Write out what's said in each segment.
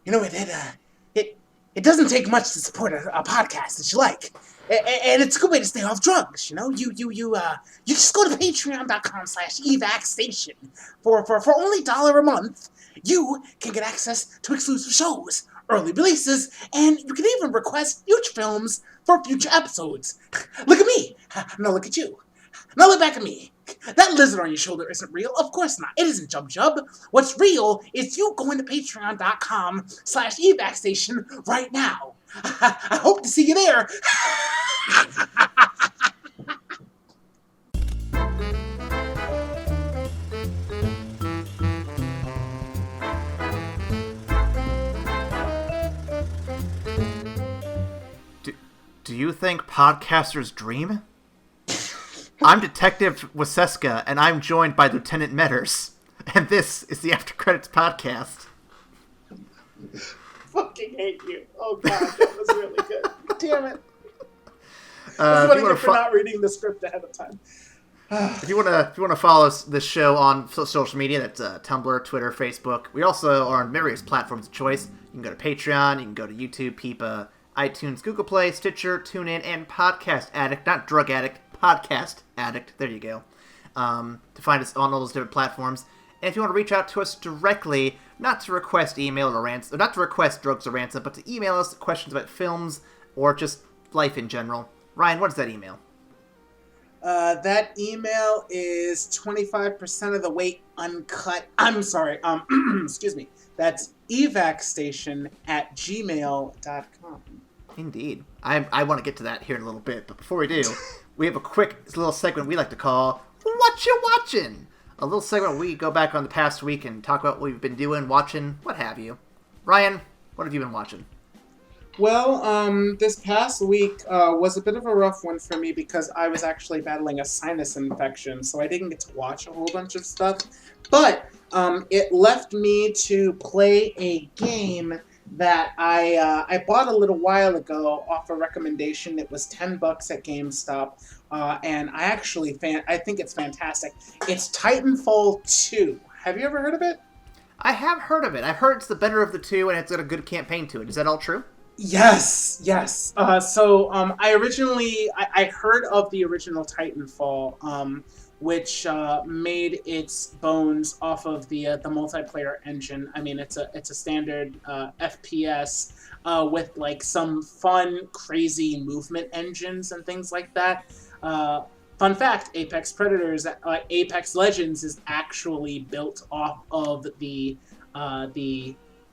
it doesn't take much to support a podcast that you like. And it's a good way to stay off drugs, You just go to patreon.com/evacstation. For only $1 a month, you can get access to exclusive shows, early releases, and you can even request future films for future episodes. Look at me. Now look at you. Now look back at me. That lizard on your shoulder isn't real. Of course not. It isn't Jub Jub. What's real is you going to patreon.com/evacstation right now. I hope to see you there. Do you think podcasters dream? I'm Detective Waseska, and I'm joined by Lieutenant Metters, and this is the After Credits Podcast. Fucking hate you. Oh god, that was really good. Damn it. That's what I get for not reading the script ahead of time. If you want to follow this show on social media, that's Tumblr, Twitter, Facebook. We also are on various platforms of choice. You can go to Patreon, you can go to YouTube, Peepa, iTunes, Google Play, Stitcher, TuneIn, and Podcast Addict. Not Drug Addict, Podcast Addict. There you go. To find us on all those different platforms. And if you want to reach out to us directly, not to request email or ransom, not to request drugs or ransom, but to email us questions about films or just life in general. Ryan, what is that email? That email is 25% of the weight uncut. I'm sorry. Excuse me. That's evacstation@gmail.com. Indeed. I want to get to that here in a little bit, but before we do, we have a quick little segment we like to call What You Watching? A little segment where we go back on the past week and talk about what we've been doing, watching, what have you. Ryan, what have you been watching? Well, this past week was a bit of a rough one for me because I was actually battling a sinus infection, so I didn't get to watch a whole bunch of stuff. But it left me to play a game that I bought a little while ago off a recommendation. It was $10 at GameStop, and I think it's fantastic. It's Titanfall 2. Have you ever heard of it? I have heard of it. I've heard it's the better of the two, and it's got a good campaign to it. Is that all true? Yes. I originally heard of the original Titanfall, which made its bones off of the multiplayer engine. I mean, it's a standard FPS with like some fun, crazy movement engines and things like that. Fun fact: Apex Legends is actually built off of the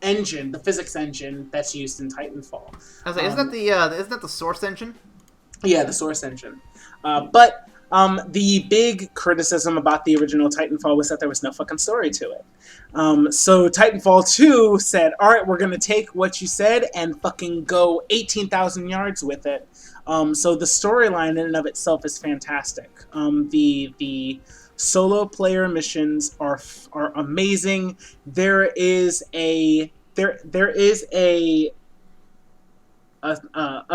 engine, the physics engine that's used in Titanfall. I was like, isn't that the Source engine? Yeah, the Source engine. But the big criticism about the original Titanfall was that there was no fucking story to it. So Titanfall 2 said, all right, we're going to take what you said and fucking go 18,000 yards with it. So the storyline in and of itself is fantastic. The solo player missions are amazing. There is a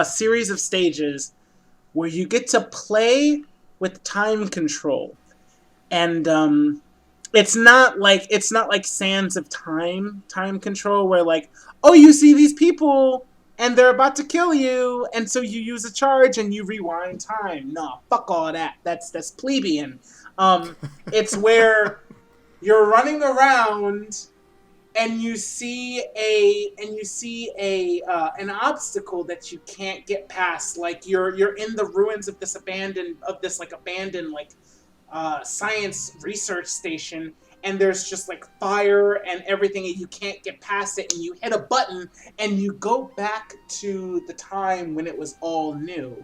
series of stages where you get to play with time control, and it's not like Sands of Time control where like, oh, you see these people and they're about to kill you, and so you use a charge and you rewind time. No, fuck all that. That's plebeian. It's where you're running around and you see an obstacle that you can't get past. Like you're in the ruins of this abandoned science research station, and there's just like fire and everything, and you can't get past it, and you hit a button and you go back to the time when it was all new,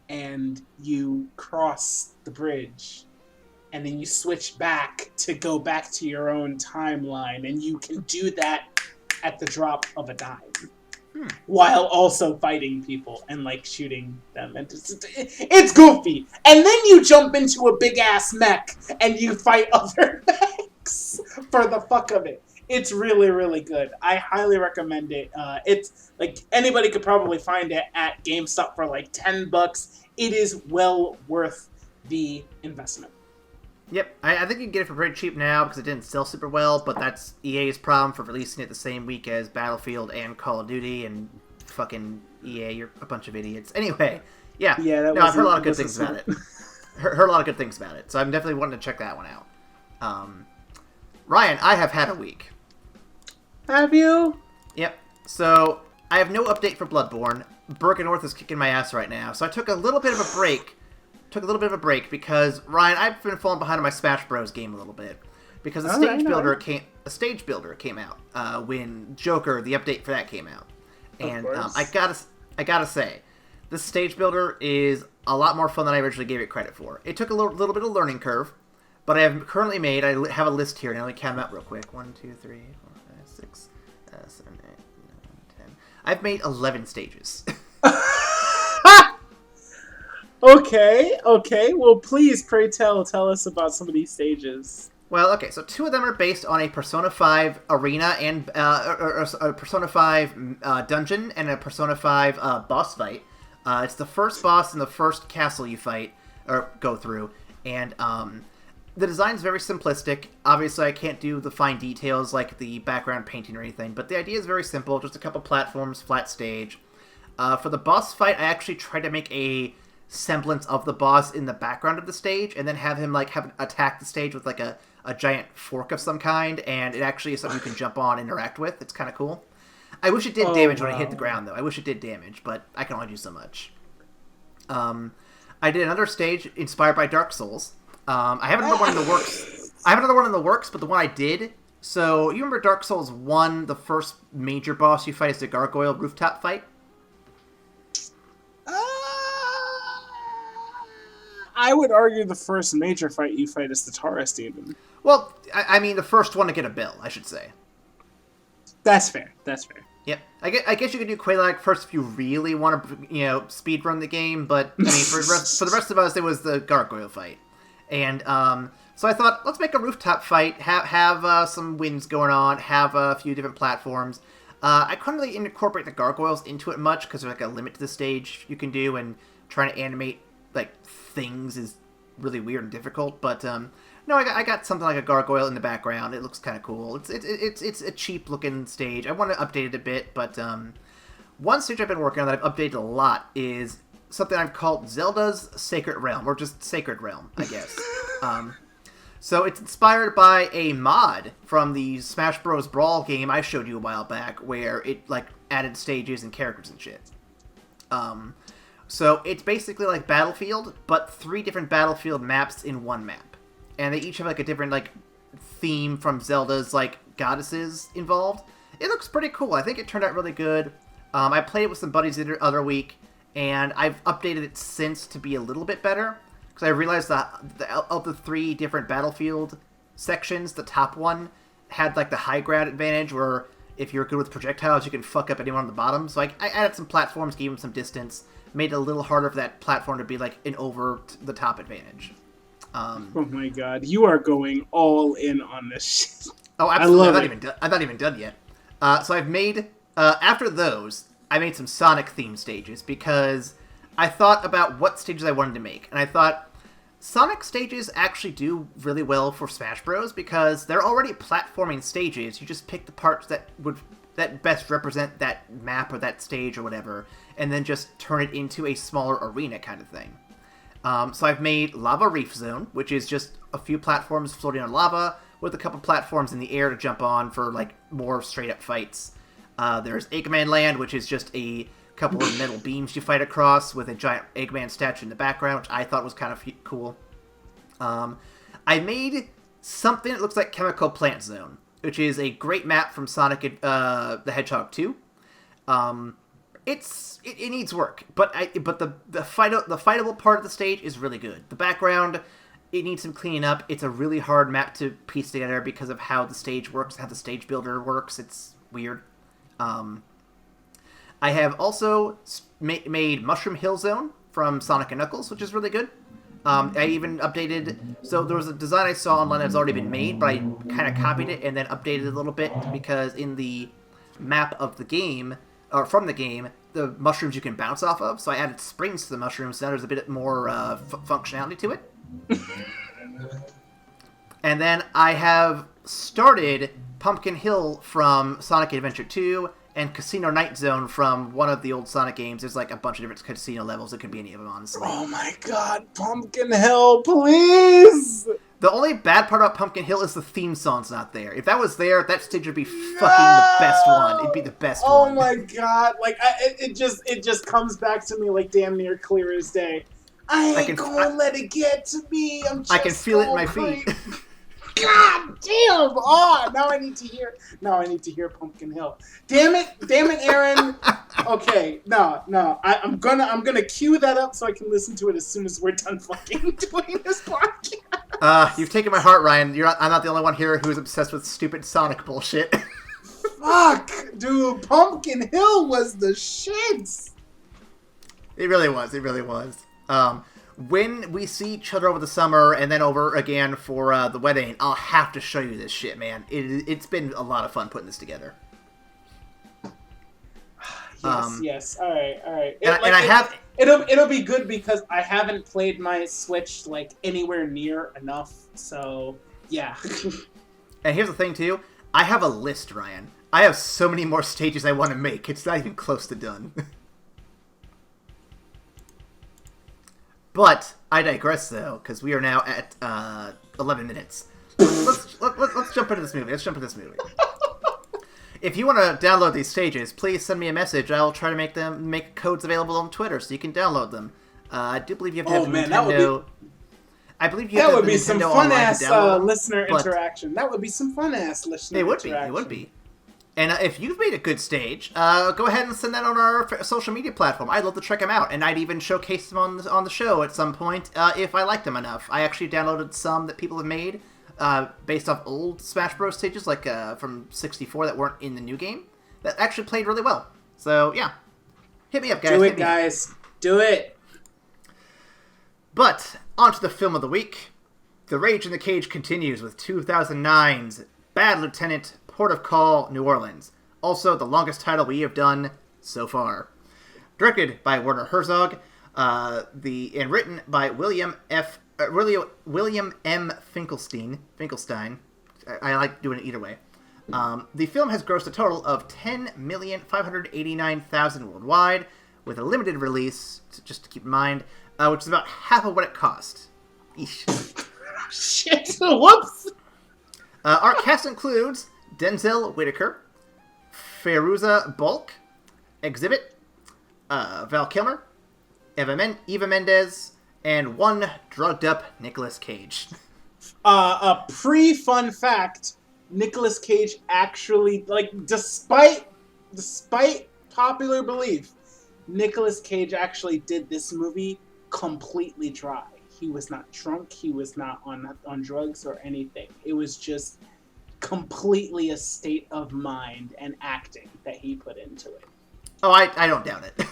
and you cross the bridge. And then you switch back to go back to your own timeline. And you can do that at the drop of a dime. While also fighting people and, like, shooting them. And it's goofy. And then you jump into a big-ass mech and you fight other mechs for the fuck of it. It's really, really good. I highly recommend it. It's, like, anybody could probably find it at GameStop for, like, $10. It is well worth the investment. Yep, I think you can get it for pretty cheap now because it didn't sell super well, but that's EA's problem for releasing it the same week as Battlefield and Call of Duty, and fucking EA, you're a bunch of idiots. Anyway, yeah, I've heard a lot of good things about it. Heard a lot of good things about it, so I'm definitely wanting to check that one out. Ryan, I have had a week. Have you? Yep, so I have no update for Bloodborne. Bergen North is kicking my ass right now, so I took a little bit of a break. Because Ryan, I've been falling behind on my Smash Bros. Game a little bit because a stage builder came out when Joker, the update for that came out, and I gotta say, this stage builder is a lot more fun than I originally gave it credit for. It took a little bit of learning curve, but I have currently made. I have a list here, and let me count them out real quick. 1, 2, 3, 4, 5, 6, 7, 8, 9, 10. I've made 11 stages. Okay. Well, please, pray tell us about some of these stages. Well, okay, so 2 of them are based on a Persona 5 arena and a Persona 5 dungeon and a Persona 5 boss fight. It's the first boss in the first castle you fight or go through, and the design's very simplistic. Obviously, I can't do the fine details like the background painting or anything, but the idea is very simple. Just a couple platforms, flat stage. For the boss fight, I actually tried to make a semblance of the boss in the background of the stage, and then have him attack the stage with like a giant fork of some kind, and it actually is something you can jump on and interact with. It's kind of cool. I wish it did damage when it hit the ground, though. I wish it did damage, but I can only do so much. I did another stage inspired by Dark Souls. I have another one in the works. But the one I did. So you remember Dark Souls 1? The first major boss you fight is the gargoyle rooftop fight. I would argue the first major fight you fight is the Taurus demon. Well, I mean the first one to get a bill, I should say. That's fair. Yep. I guess you could do Quelaag first if you really want to, speedrun the game, but I mean, for the rest of us, it was the gargoyle fight. And so I thought, let's make a rooftop fight, have some winds going on, have a few different platforms. I couldn't really incorporate the gargoyles into it much because there's like a limit to the stage you can do, and trying to animate like things is really weird and difficult. But no, I got something like a gargoyle in the background. It looks kind of cool. It's a cheap looking stage. I want to update it a bit, but one stage I've been working on that I've updated a lot is something I've called Zelda's Sacred Realm, or just Sacred Realm, I guess. So it's inspired by a mod from the Smash Bros. Brawl game I showed you a while back, where it like added stages and characters and shit. So it's basically like Battlefield, but 3 different Battlefield maps in one map. And they each have like a different like theme from Zelda's like goddesses involved. It looks pretty cool. I think it turned out really good. I played it with some buddies the other week, and I've updated it since to be a little bit better. Because I realized that of the 3 different Battlefield sections, the top one had like the high ground advantage, where if you're good with projectiles, you can fuck up anyone on the bottom. So I added some platforms, gave them some distance, made it a little harder for that platform to be like an over-the-top advantage. Oh my god, you are going all in on this shit. Oh, absolutely. I'm not even done yet. So I've made, after those, I made some Sonic-themed stages, because I thought about what stages I wanted to make. And I thought, Sonic stages actually do really well for Smash Bros. Because they're already platforming stages. You just pick the parts that best represent that map or that stage or whatever, and then just turn it into a smaller arena kind of thing. So I've made Lava Reef Zone, which is just a few platforms floating on lava, with a couple platforms in the air to jump on for like more straight-up fights. There's Eggman Land, which is just a couple of metal beams you fight across with a giant Eggman statue in the background, which I thought was kind of cool. I made something that looks like Chemical Plant Zone, which is a great map from Sonic the Hedgehog 2. It needs work, but the fightable part of the stage is really good. The background, it needs some cleaning up. It's a really hard map to piece together because of how the stage works, how the stage builder works. It's weird. I have also made Mushroom Hill Zone from Sonic & Knuckles, which is really good. I even updated... So there was a design I saw online that's already been made, but I kind of copied it and then updated it a little bit, because in the map of the game, or from the game, the mushrooms you can bounce off of, so I added springs to the mushrooms, so now there's a bit more functionality to it. And then I have started Pumpkin Hill from Sonic Adventure 2 and Casino Night Zone from one of the old Sonic games. There's like a bunch of different casino levels. It could be any of them, honestly. Oh my god, Pumpkin Hill, please! The only bad part about Pumpkin Hill is the theme song's not there. If that was there, that stage would be fucking the best one. It'd be the best one. Oh my god, like, it just comes back to me like damn near clear as day. I ain't gonna let it get to me. I can feel it in my feet. God damn! Oh, now I need to hear Pumpkin Hill. Damn it, Aaron. Okay, no. I'm gonna cue that up so I can listen to it as soon as we're done fucking doing this podcast. You've taken my heart, Ryan. I'm not the only one here who's obsessed with stupid Sonic bullshit. Fuck, dude, Pumpkin Hill was the shits. It really was. When we see each other over the summer and then over again for the wedding, I'll have to show you this shit, man. It's been a lot of fun putting this together. Yes. All right. It'll be good because I haven't played my Switch like anywhere near enough. So yeah. And here's the thing too. I have a list, Ryan. I have so many more stages I want to make. It's not even close to done. But I digress, though, because we are now at 11 minutes. Let's jump into this movie. If you want to download these stages, please send me a message. I'll try to make codes available on Twitter so you can download them. I do believe you have to have Nintendo. That would be some fun ass listener interaction. That would be some fun ass listener interaction. It would be. And if you've made a good stage, go ahead and send that on our social media platform. I'd love to check them out, and I'd even showcase them on the show at some point if I liked them enough. I actually downloaded some that people have made based off old Smash Bros. Stages, like from 64 that weren't in the new game, that actually played really well. So, yeah. Hit me up, guys. Do it, guys. Do it. But, on to the film of the week. The Rage in the Cage continues with 2009's Bad Lieutenant, Port of Call, New Orleans. Also, the longest title we have done so far. Directed by Werner Herzog, and written by William M. Finkelstein. I like doing it either way. The film has grossed a total of $10,589,000 worldwide, with a limited release, just to keep in mind, which is about half of what it cost. Eesh. Shit, whoops! Our cast includes Denzel Whitaker, Fairuza Balk, Exhibit, Val Kilmer, Eva Mendes, and one drugged-up Nicolas Cage. A pre-fun fact, Nicolas Cage actually, despite popular belief, Nicolas Cage actually did this movie completely dry. He was not drunk, he was not on drugs or anything. It was just completely a state of mind and acting that he put into it. Oh, I don't doubt it.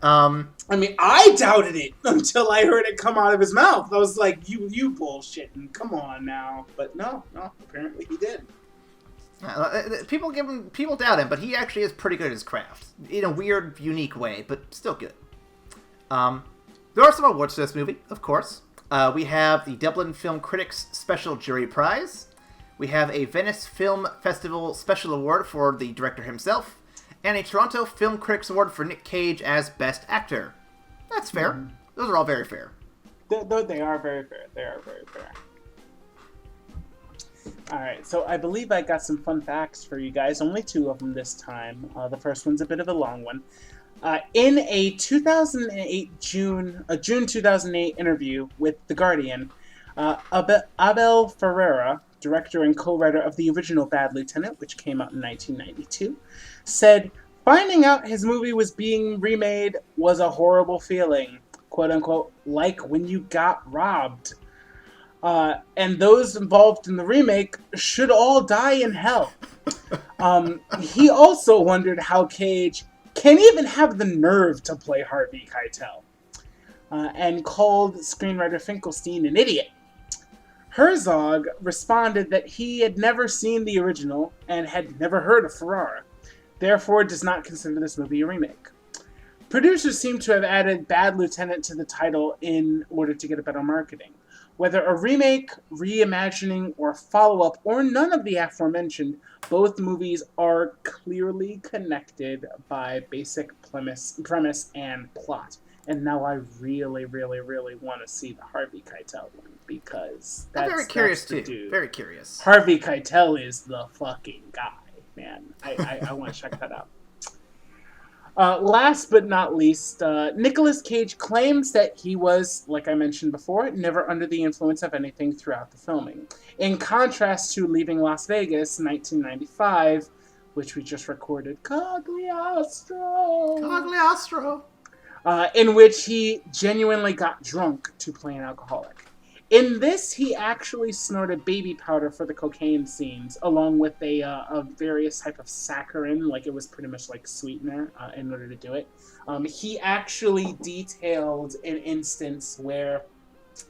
I mean, I doubted it until I heard it come out of his mouth. I was like, you bullshitting. Come on now. But no, apparently he did. People doubt him, but he actually is pretty good at his craft. In a weird, unique way, but still good. There are some awards to this movie, of course. We have the Dublin Film Critics Special Jury Prize. We have a Venice Film Festival Special Award for the director himself. And a Toronto Film Critics Award for Nick Cage as Best Actor. That's fair. Mm-hmm. Those are all very fair. They are very fair. They are very fair. Alright, so I believe I got some fun facts for you guys. Only 2 of them this time. The first one's a bit of a long one. In a June 2008 interview with The Guardian, Abel Ferreira, director and co-writer of the original Bad Lieutenant, which came out in 1992, said, "Finding out his movie was being remade was a horrible feeling, quote unquote, like when you got robbed. And those involved in the remake should all die in hell." He also wondered how Cage can even have the nerve to play Harvey Keitel, and called screenwriter Finkelstein an idiot. Herzog responded that he had never seen the original and had never heard of Ferrara, therefore does not consider this movie a remake. Producers seem to have added Bad Lieutenant to the title in order to get a better marketing. Whether a remake, reimagining, or follow-up, or none of the aforementioned, both movies are clearly connected by basic premise and plot. And now I really, really, really want to see the Harvey Keitel one, because I'm very curious that's the too. dude. Very curious. Harvey Keitel is the fucking guy, man. I want to check that out. Last but not least, Nicolas Cage claims that he was, like I mentioned before, never under the influence of anything throughout the filming. In contrast to Leaving Las Vegas, 1995, which we just recorded, Cagliostro! In which he genuinely got drunk to play an alcoholic. In this, he actually snorted baby powder for the cocaine scenes, along with a various type of saccharin, like it was pretty much like sweetener, in order to do it. He actually detailed an instance where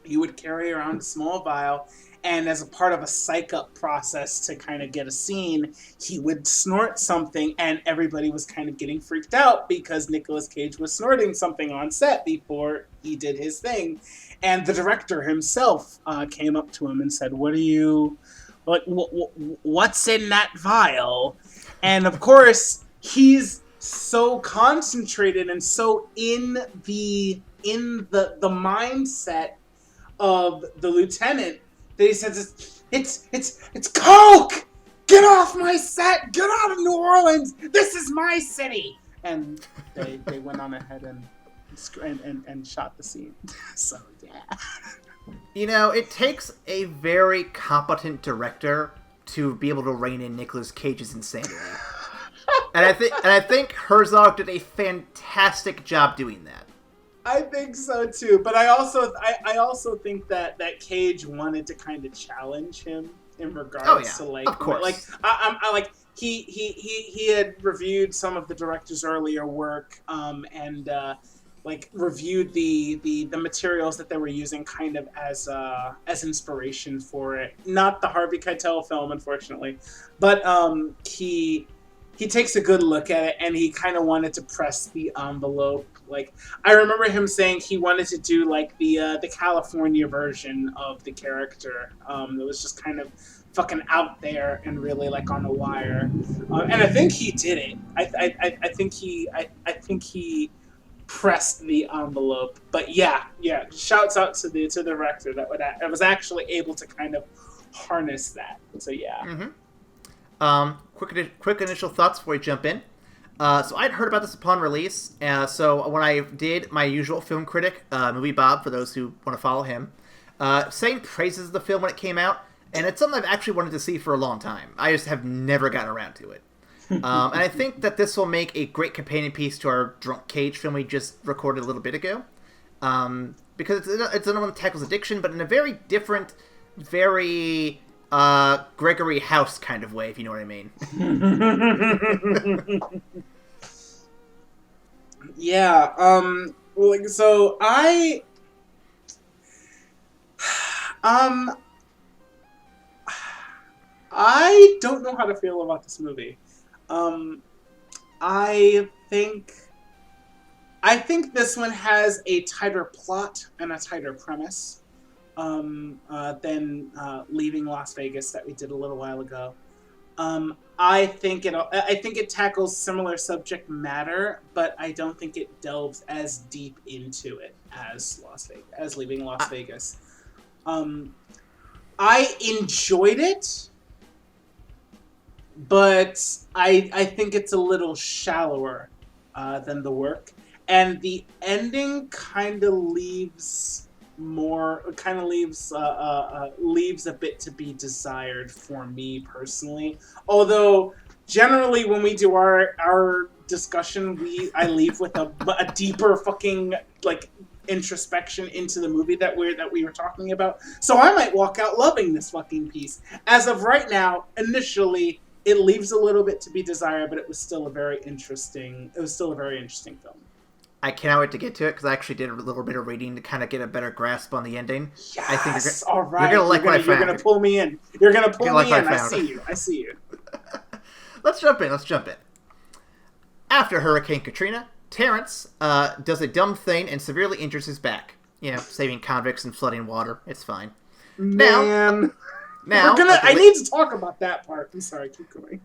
he would carry around a small vial, and as a part of a psych-up process to kind of get a scene, he would snort something, and everybody was kind of getting freaked out because Nicolas Cage was snorting something on set before he did his thing. And the director himself came up to him and said, what's in that vial? And of course, he's so concentrated and so in the mindset of the lieutenant that he says, it's Coke! Get off my set! Get out of New Orleans! This is my city! And they went on ahead and shot the scene. So, yeah. You know, it takes a very competent director to be able to rein in Nicolas Cage's insanity. and I think Herzog did a fantastic job doing that. I think so too, but I also think that Cage wanted to kind of challenge him in regards to of course. Like I like he had reviewed some of the director's earlier work and like reviewed the materials that they were using kind of as inspiration for it. Not the Harvey Keitel film, unfortunately, but he takes a good look at it, and he kind of wanted to press the envelope. Like, I remember him saying he wanted to do like the California version of the character. It was just kind of fucking out there and really like on the wire. And I think he did it. I think he pressed the envelope. But yeah. Shouts out to the director that was actually able to kind of harness that. So yeah. Mm-hmm. Quick initial thoughts before we jump in. So I'd heard about this upon release. So when I did my usual film critic, Movie Bob, for those who want to follow him, saying praises of the film when it came out, and it's something I've actually wanted to see for a long time. I just have never gotten around to it. And I think that this will make a great companion piece to our Drunk Cage film we just recorded a little bit ago. Because it's another one that tackles addiction, but in a very different, very Gregory House kind of way, if you know what I mean. Yeah, like, so I don't know how to feel about this movie. I think this one has a tighter plot and a tighter premise than Leaving Las Vegas that we did a little while ago. I think it tackles similar subject matter, but I don't think it delves as deep into it as Leaving Las Vegas. I enjoyed it, but I think it's a little shallower than the work, and the ending kind of leaves a bit to be desired for me personally. Although generally when we do our discussion, I leave with a deeper fucking like introspection into the movie that we were talking about. So I might walk out loving this fucking piece. As of right now, initially it leaves a little bit to be desired, but it was still a very interesting film. I cannot wait to get to it because I actually did a little bit of reading to kind of get a better grasp on the ending. Yes, I think all right. You're gonna like what I found. You're gonna pull me in. You're gonna pull me in. I see you. Let's jump in. After Hurricane Katrina, Terrence does a dumb thing and severely injures his back. You know, saving convicts and flooding water. It's fine. Man. Now, I need to talk about that part. I'm sorry, keep going.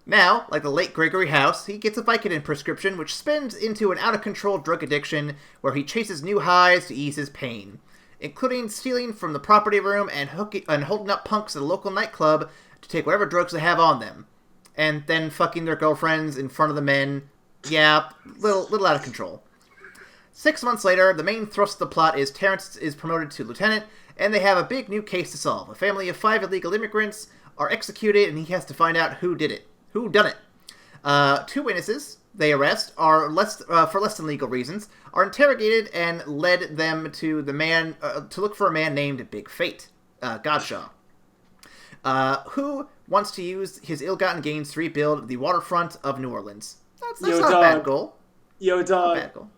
Now, like the late Gregory House, he gets a Vicodin prescription, which spins into an out-of-control drug addiction where he chases new highs to ease his pain, including stealing from the property room and holding up punks at a local nightclub to take whatever drugs they have on them, and then fucking their girlfriends in front of the men. Yeah, little out of control. 6 months later, the main thrust of the plot is Terrence is promoted to lieutenant, and they have a big new case to solve. A family of 5 illegal immigrants are executed, and he has to find out who did it. Who done it? 2 witnesses they arrest are for less than legal reasons are interrogated and led them to to look for a man named Big Fate, Godshaw, who wants to use his ill-gotten gains to rebuild the waterfront of New Orleans. That's not a bad goal. Yo, dog. Not a bad goal.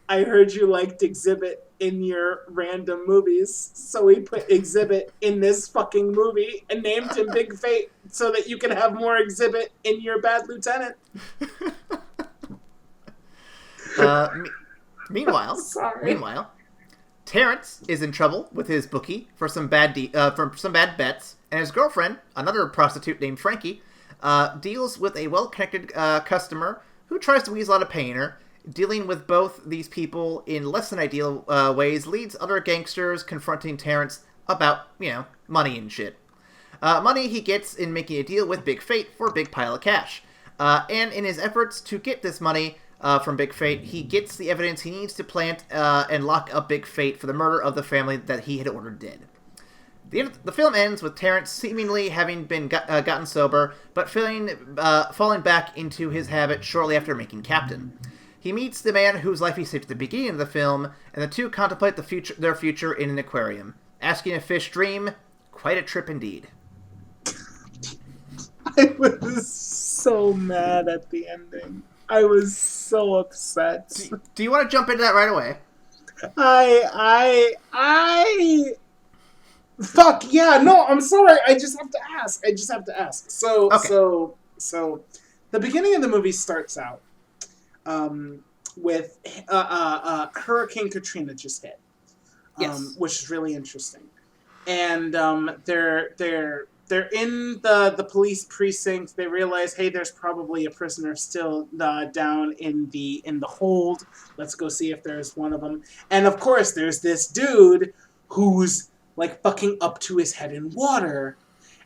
I heard you liked Exhibit in your random movies, so we put Exhibit in this fucking movie and named him Big Fate so that you can have more Exhibit in your Bad Lieutenant. Meanwhile, Terrence is in trouble with his bookie for some bad bets, and his girlfriend, another prostitute named Frankie, deals with a well-connected customer who tries to weasel out of paying her. Dealing with both these people in less than ideal ways leads other gangsters confronting Terrence about, money and shit. Money he gets in making a deal with Big Fate for a big pile of cash. And in his efforts to get this money from Big Fate, he gets the evidence he needs to plant and lock up Big Fate for the murder of the family that he had ordered dead. The film ends with Terrence seemingly having been gotten sober, but falling back into his habit shortly after making captain. He meets the man whose life he saved at the beginning of the film, and the two contemplate their future in an aquarium. Asking a fish dream, quite a trip indeed. I was so mad at the ending. I was so upset. Do you want to jump into that right away? Fuck yeah! No, I'm sorry. I just have to ask. So, okay. So, the beginning of the movie starts out with Hurricane Katrina just hit, which is really interesting, and they're in the police precinct. They realize, hey, there's probably a prisoner still down in the hold. Let's go see if there's one of them. And of course, there's this dude who's like fucking up to his head in water.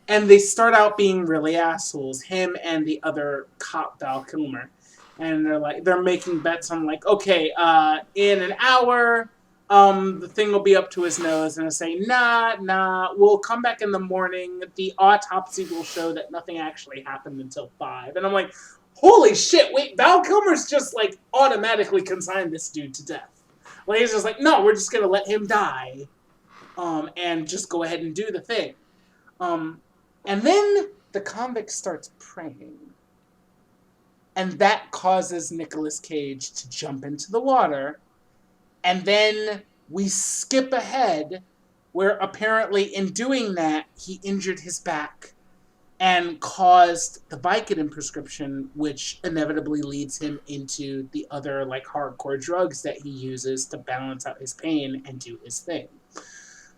And they start out being really assholes, him and the other cop, Val Kilmer. And they're making bets on like, okay, in an hour, the thing will be up to his nose, and I say, nah, we'll come back in the morning. The autopsy will show that nothing actually happened until 5. And I'm like, holy shit, wait, Val Kilmer's just like automatically consigned this dude to death. Like, he's just like, no, we're just gonna let him die, and just go ahead and do the thing. And then the convict starts praying. And that causes Nicolas Cage to jump into the water. And then we skip ahead where apparently in doing that, he injured his back and caused the Vicodin prescription, which inevitably leads him into the other like hardcore drugs that he uses to balance out his pain and do his thing.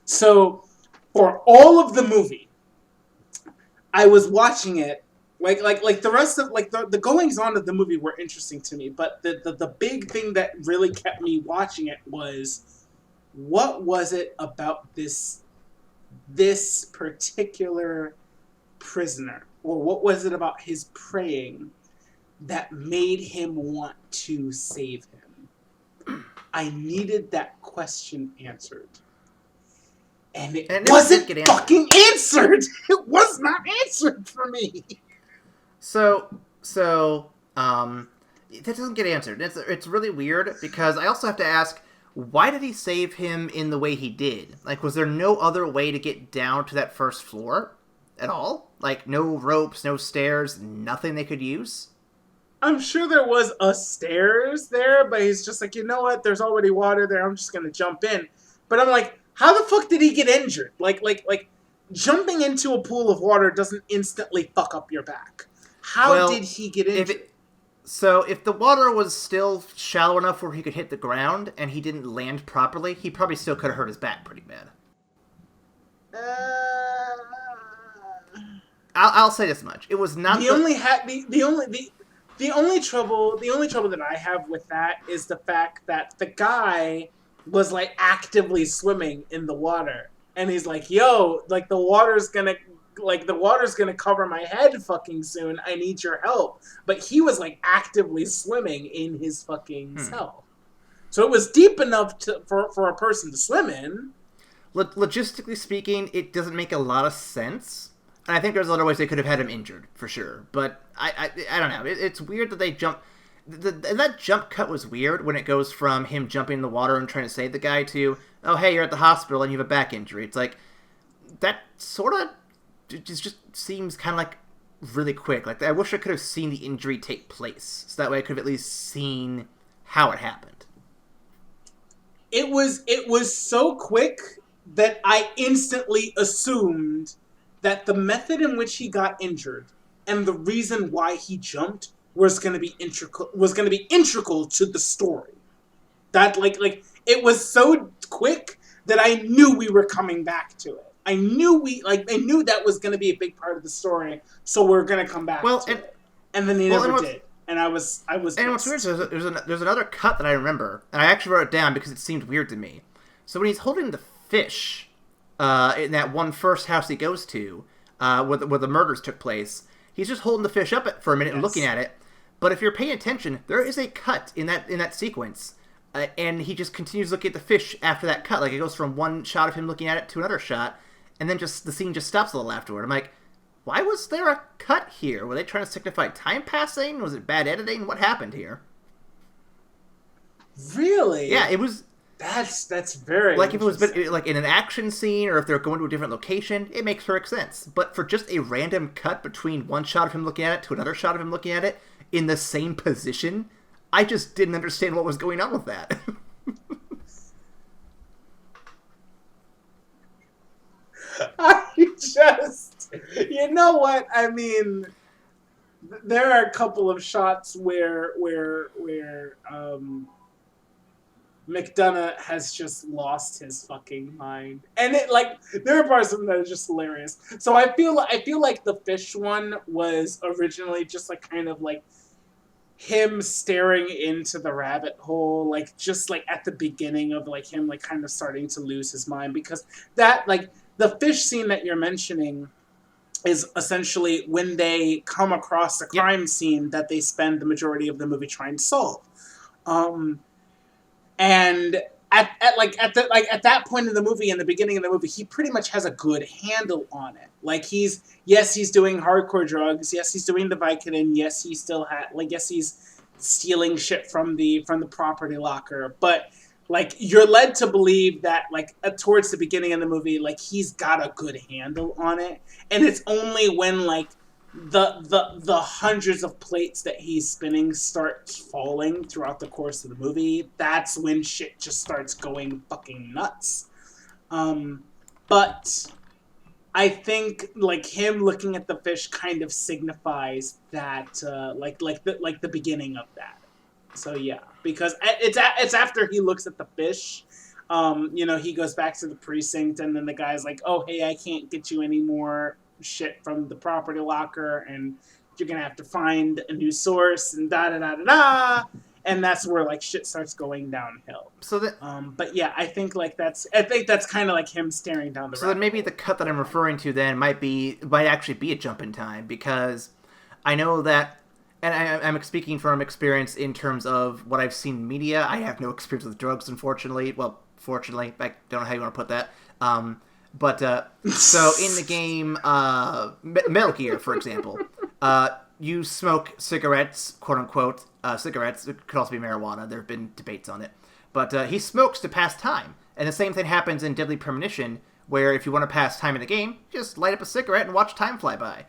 So for all of the movie, I was watching it like the rest of like the goings on of the movie were interesting to me, but the big thing that really kept me watching it was, what was it about this particular prisoner, or what was it about his praying that made him want to save him? I needed that question answered. And it wasn't fucking answered. It was not answered for me. So that doesn't get answered. It's really weird, because I also have to ask, why did he save him in the way he did? Like, was there no other way to get down to that first floor at all? Like, no ropes, no stairs, nothing they could use? I'm sure there was a stairs there, but he's just like, you know what? There's already water there. I'm just going to jump in. But I'm like, how the fuck did he get injured? Like, jumping into a pool of water doesn't instantly fuck up your back. How did he get injured? If the water was still shallow enough where he could hit the ground and he didn't land properly, he probably still could have hurt his back pretty bad. Uh, I'll say this much: it was not the only trouble that I have with that is the fact that the guy was like actively swimming in the water, and he's like, "Yo, like the water's gonna cover my head fucking soon. I need your help." But he was like actively swimming in his fucking cell, so it was deep enough for a person to swim in. Logistically speaking, it doesn't make a lot of sense. And I think there's other ways they could have had him injured, for sure. But I don't know. It's weird that they jump... that jump cut was weird when it goes from him jumping in the water and trying to save the guy to, oh, hey, you're at the hospital and you have a back injury. It's like, that sort of just seems kind of like really quick. Like, I wish I could have seen the injury take place. So that way I could have at least seen how it happened. It was so quick that I instantly assumed that the method in which he got injured and the reason why he jumped was going to be integral to the story. That like it was so quick that I knew we were coming back to it. I knew that was going to be a big part of the story, so we're going to come back to it. And then they never did. And I was And what's weird is there's another cut that I remember, and I actually wrote it down because it seemed weird to me. So when he's holding the fish in that one first house he goes to, where the murders took place, he's just holding the fish up for a minute and looking at it. But if you're paying attention, there is a cut in that sequence, and he just continues looking at the fish after that cut. Like, it goes from one shot of him looking at it to another shot, and then just the scene just stops a little afterward. I'm like, why was there a cut here? Were they trying to signify time passing? Was it bad editing? What happened here? Really? Yeah, it was... That's very like if it was like in an action scene or if they're going to a different location, it makes perfect sense. But for just a random cut between one shot of him looking at it to another shot of him looking at it in the same position, I just didn't understand what was going on with that. You know what? I mean, there are a couple of shots where McDonough has just lost his fucking mind, and there are parts of him that are just hilarious. So I feel like the fish one was originally just like kind of like him staring into the rabbit hole, like just like at the beginning of like him like kind of starting to lose his mind, because that like the fish scene that you're mentioning is essentially when they come across a crime scene that they spend the majority of the movie trying to solve. And at that point in the movie, in the beginning of the movie, he pretty much has a good handle on it. Like he's doing hardcore drugs. Yes, he's doing the Vicodin. Yes, he's stealing shit from the property locker. But like you're led to believe that like towards the beginning of the movie, like he's got a good handle on it, and it's only when like the hundreds of plates that he's spinning start falling throughout the course of the movie, that's when shit just starts going fucking nuts. But I think like him looking at the fish kind of signifies that like the beginning of that. So yeah, because it's after he looks at the fish. He goes back to the precinct, and then the guy's like, "Oh, hey, I can't get you any more shit from the property locker, and you're gonna have to find a new source," and da da da da da, and that's where like shit starts going downhill. So that, but yeah, I think that's kind of like him staring down the. So then maybe the cut that I'm referring to then might actually be a jump in time, because I know that, and I'm speaking from experience in terms of what I've seen in media. I have no experience with drugs, unfortunately. Well, fortunately, I don't know how you want to put that. But so in the game Metal Gear, for example, you smoke cigarettes, quote unquote, cigarettes. It could also be marijuana. There have been debates on it. But he smokes to pass time. And the same thing happens in Deadly Premonition, where if you want to pass time in the game, just light up a cigarette and watch time fly by.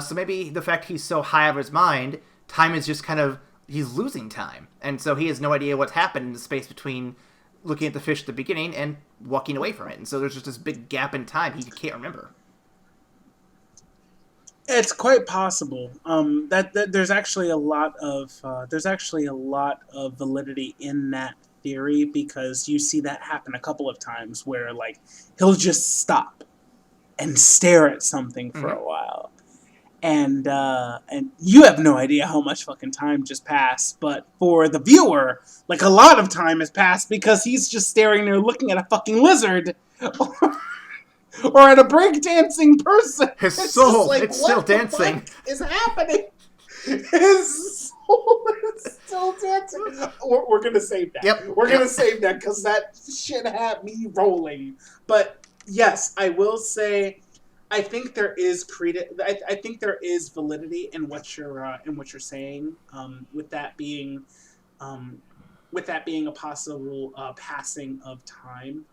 So maybe the fact he's so high out of his mind, time is just kind of, he's losing time. And so he has no idea what's happened in the space between looking at the fish at the beginning and walking away from it. And so there's just this big gap in time he can't remember. It's quite possible that there's actually a lot of validity in that theory, because you see that happen a couple of times where like he'll just stop and stare at something for a while. And you have no idea how much fucking time just passed, but for the viewer, like, a lot of time has passed because he's just staring there looking at a fucking lizard or at a breakdancing person. His soul, like, it's still dancing. What is happening? His soul is still dancing. We're gonna save that. Yep. We're gonna save that because that shit had me rolling. But yes, I will say, I think there is I think there is validity in what you're saying. With that being a possible passing of time.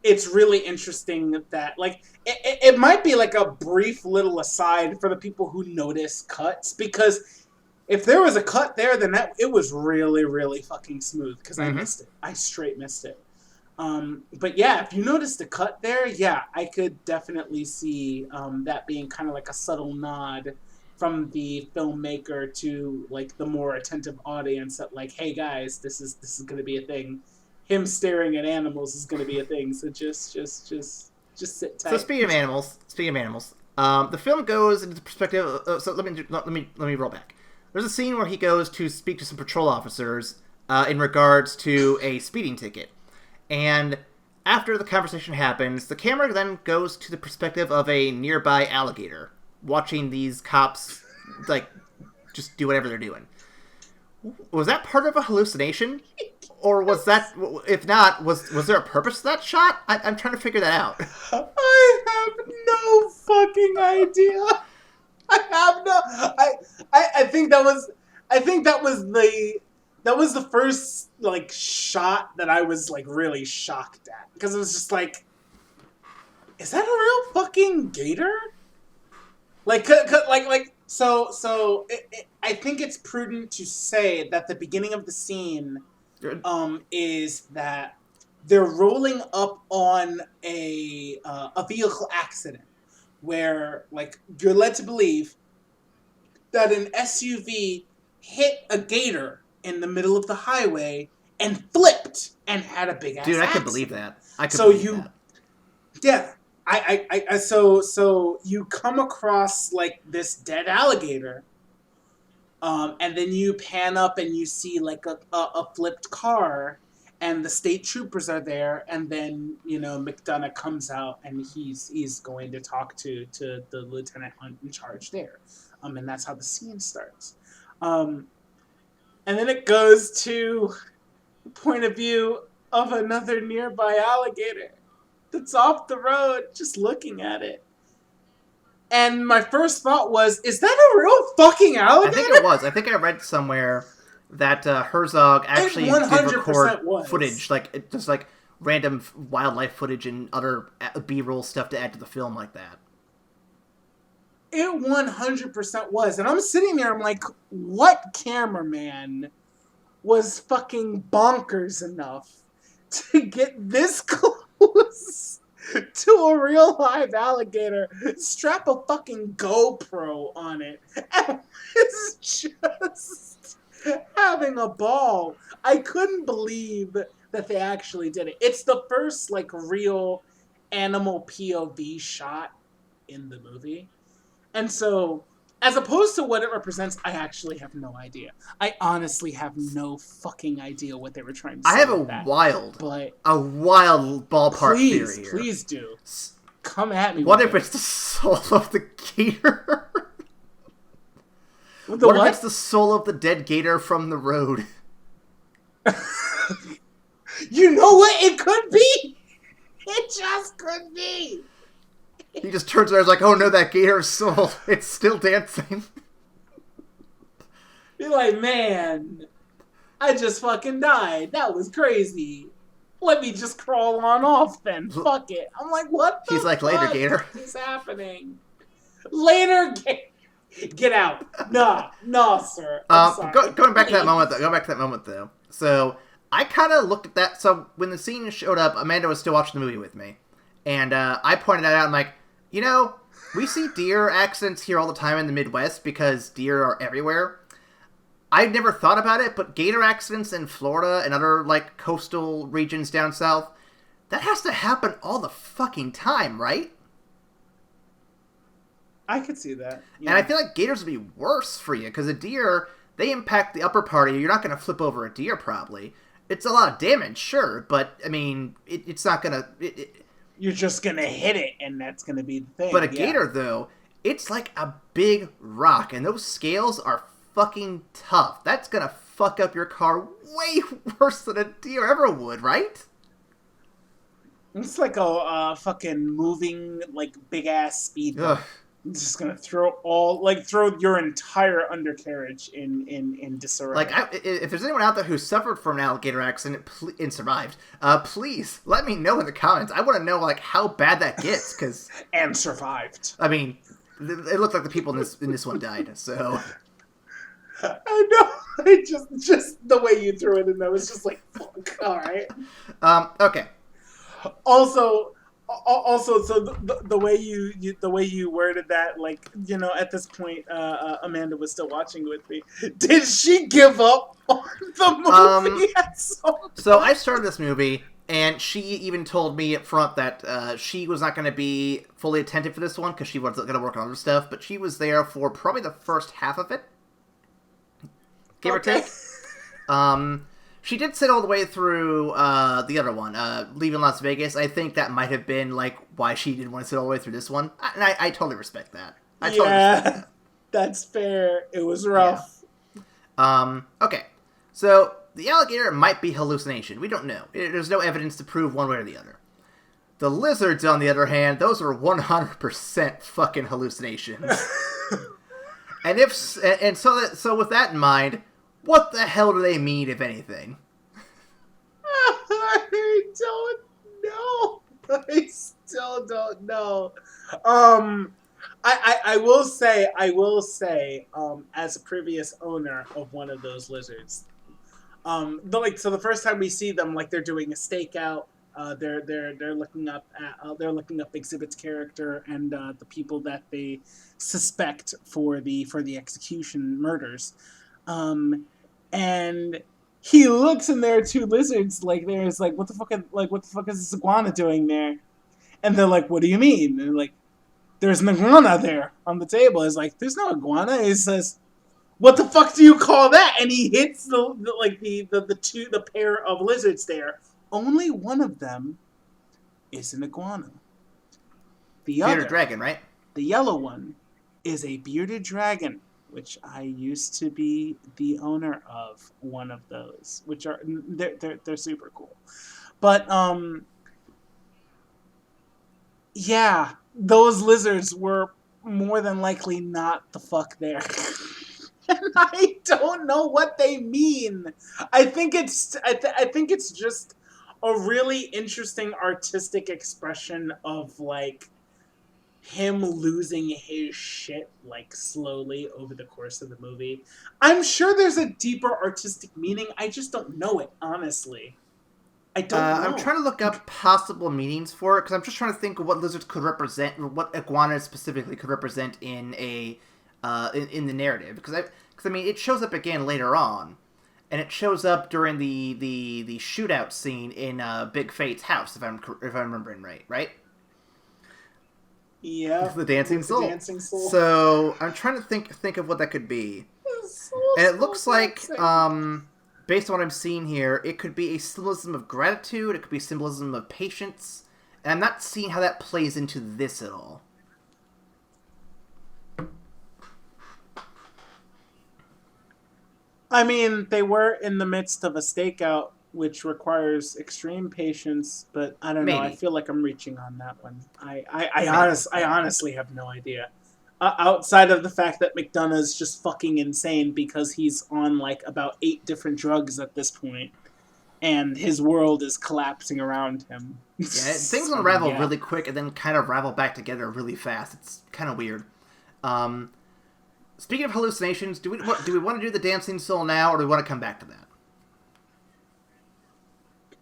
It's really interesting that, like, it might be like a brief little aside for the people who notice cuts, because if there was a cut there, then it was really, really fucking smooth, because I missed it. I straight missed it. But yeah, if you notice the cut there, yeah, I could definitely see that being kind of like a subtle nod from the filmmaker to, like, the more attentive audience that, like, hey guys, this is going to be a thing. Him staring at animals is going to be a thing. So just sit tight. So speaking of animals, the film goes into the perspective. So let me roll back. There's a scene where he goes to speak to some patrol officers in regards to a speeding ticket, and after the conversation happens, the camera then goes to the perspective of a nearby alligator watching these cops, like, just do whatever they're doing. Was that part of a hallucination? Or was that, if not, was there a purpose to that shot? I'm trying to figure that out. I have no fucking idea. I think that was the first, like, shot that I was, like, really shocked at, because it was just like, is that a real fucking gator? Like, so I think it's prudent to say that the beginning of the scene is that they're rolling up on a vehicle accident where, like, you're led to believe that an SUV hit a gator in the middle of the highway and flipped and had a big ass accident. Dude, I could believe that. Yeah, so you come across, like, this dead alligator. And then you pan up and you see, like, a flipped car, and the state troopers are there, and then, you know, McDonough comes out and he's going to talk to the lieutenant in charge there. And that's how the scene starts. And then it goes to the point of view of another nearby alligator that's off the road just looking at it. And my first thought was, is that a real fucking alligator? I think it was. I think I read somewhere that Herzog actually did record footage, like, just like random wildlife footage and other B-roll stuff to add to the film like that. It 100% was. And I'm sitting there, I'm like, what cameraman was fucking bonkers enough to get this close to a real live alligator, strap a fucking GoPro on it, and was just having a ball. I couldn't believe that they actually did it. It's the first, like, real animal POV shot in the movie. And so, as opposed to what it represents, I actually have no idea. I honestly have no fucking idea what they were trying to say. I have a wild ballpark theory here. Please do. Come at me. What if it's the soul of the gator? What if it's the soul of the dead gator from the road? You know what? It could be. It just could be. He just turns around and is like, oh no, that gator's soul, it's still dancing. Be like, man, I just fucking died. That was crazy. Let me just crawl on off then. Fuck it. I'm like, what the He's like, later, gator. What is happening? Later, gator. Get out. Nah, sir. I'm sorry. Going back to that moment, though. So, I kind of looked at that. So, when the scene showed up, Amanda was still watching the movie with me. And I pointed that out. I'm like, you know, we see deer accidents here all the time in the Midwest because deer are everywhere. I've never thought about it, but gator accidents in Florida and other, like, coastal regions down south, that has to happen all the fucking time, right? I could see that. Yeah. And I feel like gators would be worse for you, because a deer, they impact the upper part of you. You're not going to flip over a deer, probably. It's a lot of damage, sure, but, I mean, it's not going to... You're just going to hit it, and that's going to be the thing. But a gator, though, it's like a big rock, and those scales are fucking tough. That's going to fuck up your car way worse than a deer ever would, right? It's like a fucking moving, like, big-ass speed bump. It's just gonna throw your entire undercarriage in disarray. Like, if there's anyone out there who suffered from an alligator accident and survived, please let me know in the comments. I want to know, like, how bad that gets, because... and survived. I mean, it looked like the people in this one died, so... I know. I just the way you threw it in there was just like, fuck. All right. Okay. Also, so the way you worded that, like, you know, at this point, Amanda was still watching with me. Did she give up on the movie at some point? So I started this movie, and she even told me up front that she was not going to be fully attentive for this one because she was going to work on other stuff, but she was there for probably the first half of it, give or take. She did sit all the way through the other one, Leaving Las Vegas. I think that might have been, like, why she didn't want to sit all the way through this one. And I totally respect that. That's fair. It was rough. Yeah. Okay. So, the alligator might be hallucination. We don't know. There's no evidence to prove one way or the other. The lizards, on the other hand, those are 100% fucking hallucinations. So with that in mind... what the hell do they mean, if anything? I don't know. I still don't know. I will say, as a previous owner of one of those lizards, the first time we see them, like, they're doing a stakeout. They're looking up Exhibit's character and the people that they suspect for the execution murders. And he looks, and there are two lizards, like, there's, like, what the fuck is this iguana doing there? And they're like, what do you mean? And they're like, there's an iguana there on the table. He's like, there's no iguana. He says, what the fuck do you call that? And he hits the pair of lizards there. Only one of them is an iguana. The other, bearded dragon, right? The yellow one is a bearded dragon, which I used to be the owner of one of those, which are they're super cool. But yeah, those lizards were more than likely not the fuck there. And I don't know what they mean. I think it's just a really interesting artistic expression of, like, him losing his shit, like, slowly over the course of the movie. I'm sure there's a deeper artistic meaning. I just don't know it, honestly. I don't know. I'm trying to look up possible meanings for it, because I'm just trying to think of what lizards could represent, or what iguanas specifically could represent in in the narrative. Because I mean, it shows up again later on, and it shows up during the shootout scene in Big Fate's house, if I'm remembering right? Yeah, the dancing soul. So I'm trying to think of what that could be, and it looks like, based on what I'm seeing here, it could be a symbolism of gratitude. It could be a symbolism of patience, and I'm not seeing how that plays into this at all. I mean, they were in the midst of a stakeout, which requires extreme patience, but I don't know. I feel like I'm reaching on that one. I honestly have no idea. Outside of the fact that McDonough's just fucking insane because he's on, like, about 8 different drugs at this point, and his world is collapsing around him. Yeah, things unravel really quick and then kind of ravel back together really fast. It's kind of weird. Speaking of hallucinations, do we want to do the dancing soul now, or do we want to come back to that?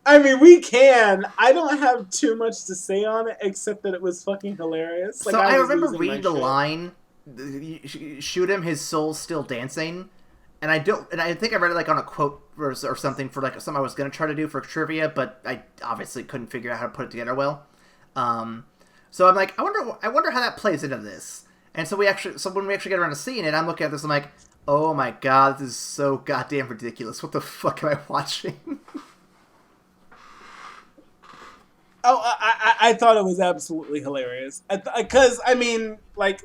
I mean, we can. I don't have too much to say on it, except that it was fucking hilarious. Like, so I remember reading the line, shoot him, his soul's still dancing. And I think I read it, like, on a quote or something for, like, something I was going to try to do for trivia, but I obviously couldn't figure out how to put it together well. So I'm like, I wonder how that plays into this. And so when we actually get around to seeing it, I'm looking at this, I'm like, oh my god, this is so goddamn ridiculous. What the fuck am I watching? Oh, I thought it was absolutely hilarious. Because, I mean, like,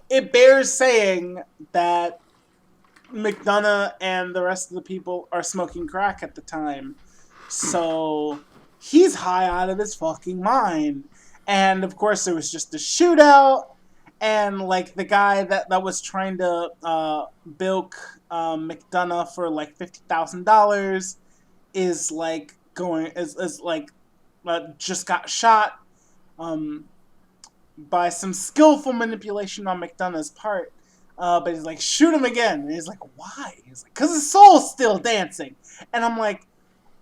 it bears saying that McDonough and the rest of the people are smoking crack at the time. So, he's high out of his fucking mind. And, of course, there was just a shootout. And, like, the guy that was trying to bilk McDonough for, like, $50,000 is, like, just got shot by some skillful manipulation on McDonough's part. But he's like, shoot him again. And he's like, why? He's like, because his soul's still dancing. And I'm like,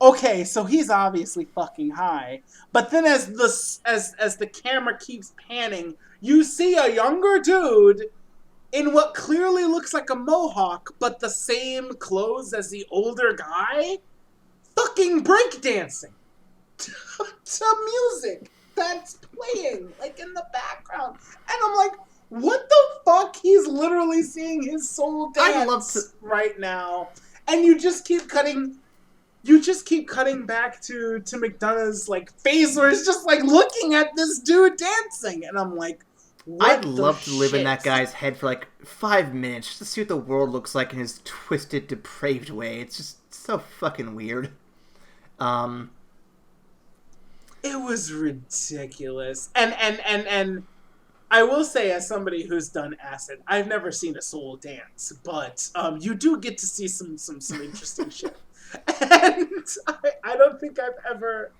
okay, so he's obviously fucking high. But then as the camera keeps panning, you see a younger dude in what clearly looks like a mohawk, but the same clothes as the older guy, fucking breakdancing to music that's playing, like, in the background. And I'm like, what the fuck? He's literally seeing his soul dance right now. And you just keep cutting back to McDonough's, like, face where it's just, like, looking at this dude dancing. And I'm like, I'd love to live in that guy's head for, like, 5 minutes just to see what the world looks like in his twisted, depraved way. It's just so fucking weird. It was ridiculous. And I will say, as somebody who's done acid, I've never seen a soul dance, but you do get to see some interesting shit. And I don't think I've ever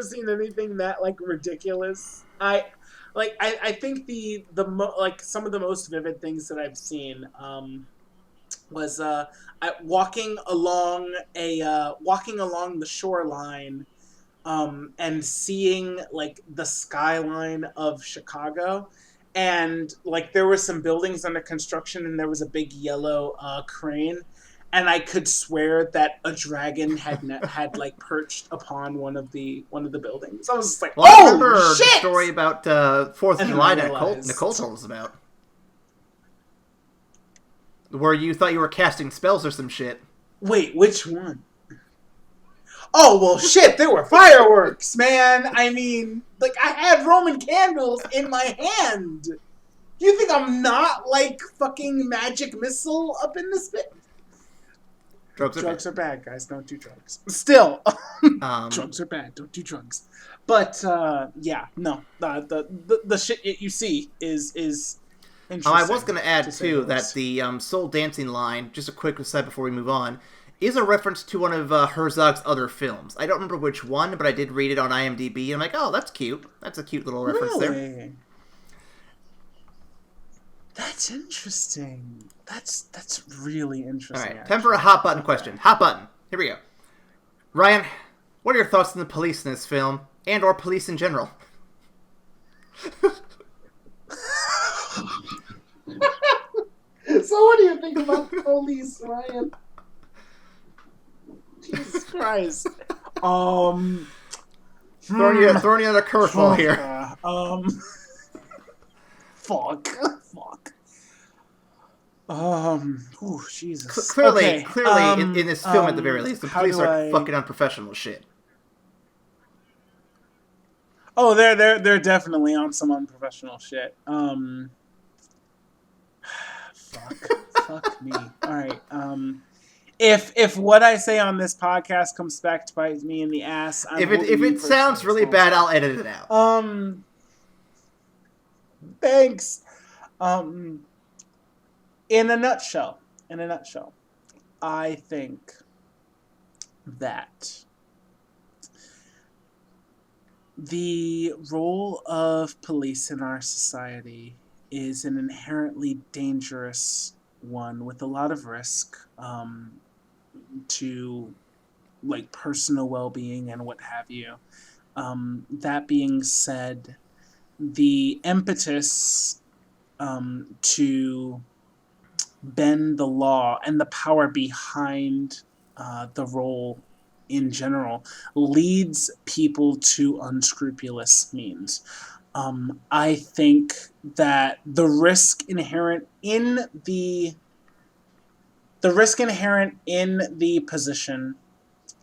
seen anything that, like, ridiculous. I think some of the most vivid things that I've seen was walking along the shoreline. And seeing, like, the skyline of Chicago, and, like, there were some buildings under construction, and there was a big yellow crane, and I could swear that a dragon had like perched upon one of the buildings. I was just like, well, I oh, remember shit! the story about 4th of July that Nicole told us about, where you thought you were casting spells or some shit. Wait, which one? Oh, well, shit, there were fireworks, man. I mean, like, I had Roman candles in my hand. You think I'm not, like, fucking magic missile up in this bit? Drugs are bad, guys. Don't do drugs. Still, drugs are bad. Don't do drugs. But, yeah, no. The shit you see is interesting. I was going to add, too, that the soul dancing line, just a quick aside before we move on, is a reference to one of Herzog's other films. I don't remember which one, but I did read it on IMDb, and I'm like, oh, that's cute. That's a cute little reference there. That's interesting. That's really interesting. All right, time for a hot button question. Hot button. Here we go. Ryan, what are your thoughts on the police in this film, and or police in general? So what do you think about the police, Ryan? Jesus Christ. Throwing you on a curveball here. Fuck. Oh, Jesus. Clearly, in this film at the very least, the police are fucking unprofessional shit. Oh, they're definitely on some unprofessional shit. Fuck me. All right. If what I say on this podcast comes back to bite me in the ass, if it sounds really bad, I'll edit it out. Thanks. In a nutshell, I think that the role of police in our society is an inherently dangerous one with a lot of risk to, like, personal well-being and what have you. That being said, the impetus to bend the law and the power behind the role in general leads people to unscrupulous means. I think that the risk inherent in the position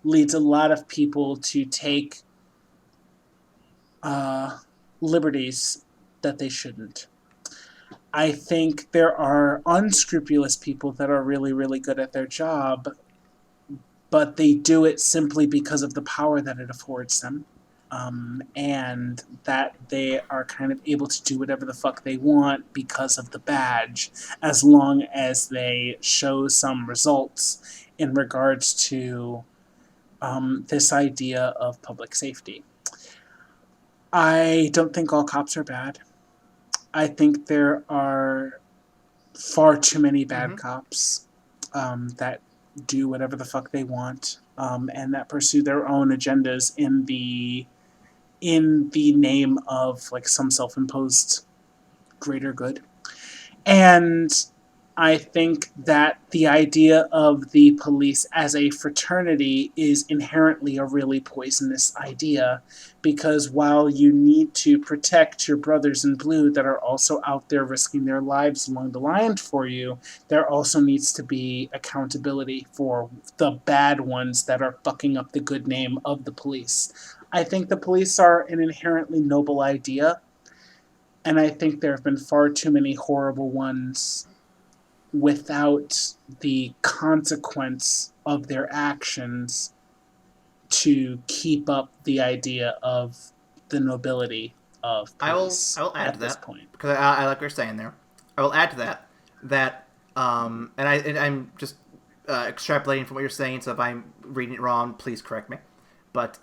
leads a lot of people to take liberties that they shouldn't. I think there are unscrupulous people that are really, really good at their job, but they do it simply because of the power that it affords them. And that they are kind of able to do whatever the fuck they want because of the badge, as long as they show some results in regards to this idea of public safety. I don't think all cops are bad. I think there are far too many bad cops that do whatever the fuck they want and that pursue their own agendas in the name of like some self-imposed greater good. And I think that the idea of the police as a fraternity is inherently a really poisonous idea, because while you need to protect your brothers in blue that are also out there risking their lives along the line for you, there also needs to be accountability for the bad ones that are fucking up the good name of the police. I think the police are an inherently noble idea, and I think there have been far too many horrible ones without the consequence of their actions to keep up the idea of the nobility of police. I will add at to this that point. because I like what you're saying there. I will add to that I'm just extrapolating from what you're saying. So if I'm reading it wrong, please correct me. But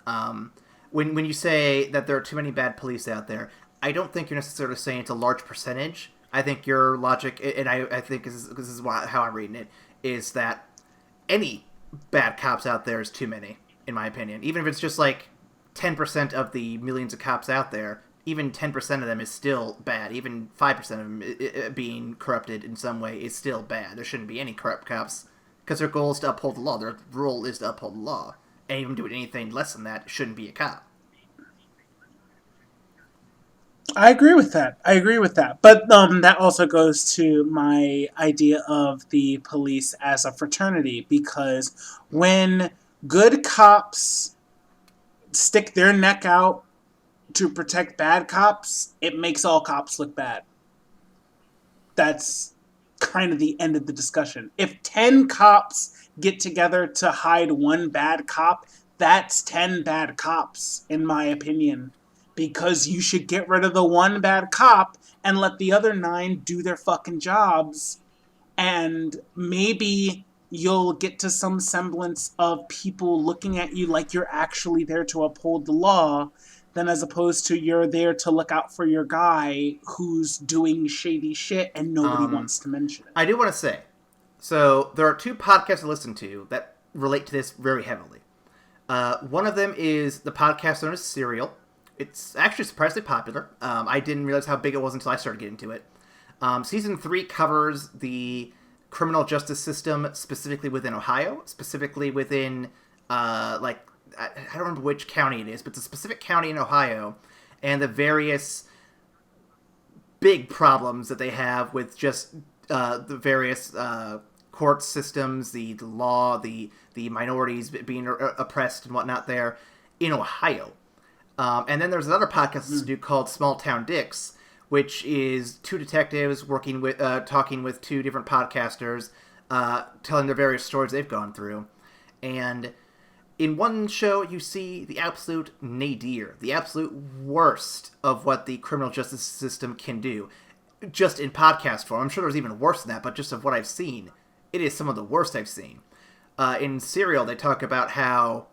when you say that there are too many bad police out there, I don't think you're necessarily saying it's a large percentage. I think your logic, and I think this is how I'm reading it, is that any bad cops out there is too many, in my opinion. Even if it's just like 10% of the millions of cops out there, even 10% of them is still bad. Even 5% of them being corrupted in some way is still bad. There shouldn't be any corrupt cops because their goal is to uphold the law. Their role is to uphold the law. And even doing anything less than that shouldn't be a cop. I agree with that. But that also goes to my idea of the police as a fraternity, because when good cops stick their neck out to protect bad cops, it makes all cops look bad. That's kind of the end of the discussion. If 10 cops get together to hide one bad cop, that's 10 bad cops, in my opinion. Because you should get rid of the one bad cop and let the other 9 do their fucking jobs. And maybe you'll get to some semblance of people looking at you like you're actually there to uphold the law, than as opposed to you're there to look out for your guy who's doing shady shit and nobody wants to mention it. I do want to say, so there are 2 podcasts I listen to that relate to this very heavily. One of them is the podcast known as Serial. It's actually surprisingly popular. I didn't realize how big it was until I started getting into it. Season 3 covers the criminal justice system specifically within Ohio, specifically within, I don't remember which county it is, but it's a specific county in Ohio, and the various big problems that they have with just the various court systems, the law, the minorities being oppressed and whatnot there in Ohio. And then there's another podcast to do called Small Town Dicks, which is 2 detectives working with, talking with 2 different podcasters, telling their various stories they've gone through. And in one show, you see the absolute nadir, the absolute worst of what the criminal justice system can do. Just in podcast form. I'm sure there's even worse than that, but just of what I've seen, it is some of the worst I've seen. In Serial, they talk about how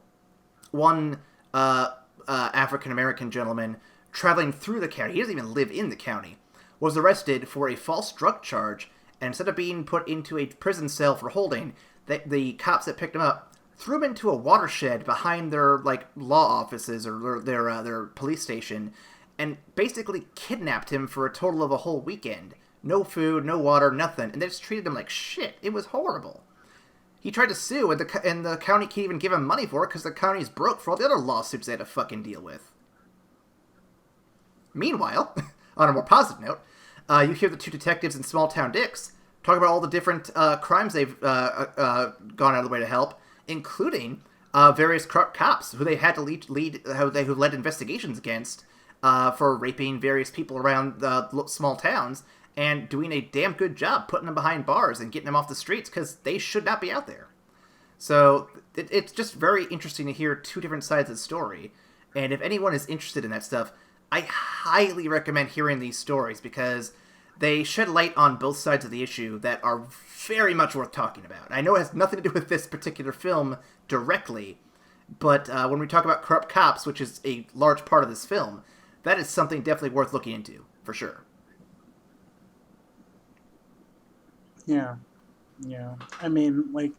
one African-American gentleman traveling through the county, he doesn't even live in the county, was arrested for a false drug charge, and instead of being put into a prison cell for holding, the cops that picked him up threw him into a watershed behind their law offices or their police station, and basically kidnapped him for a total of a whole weekend. No food, no water, nothing, and they just treated him like shit. It was horrible. He tried to sue, and the county can't even give him money for it because the county's broke for all the other lawsuits they had to fucking deal with. Meanwhile, on a more positive note, you hear the two detectives in Small Town Dicks talk about all the different crimes they've gone out of the way to help, including various corrupt cops who they had to who led investigations against for raping various people around small towns, and doing a damn good job putting them behind bars and getting them off the streets because they should not be out there. So it's just very interesting to hear two different sides of the story. And if anyone is interested in that stuff, I highly recommend hearing these stories because they shed light on both sides of the issue that are very much worth talking about. I know it has nothing to do with this particular film directly, but when we talk about corrupt cops, which is a large part of this film, that is something definitely worth looking into, for sure. Yeah. I mean, like,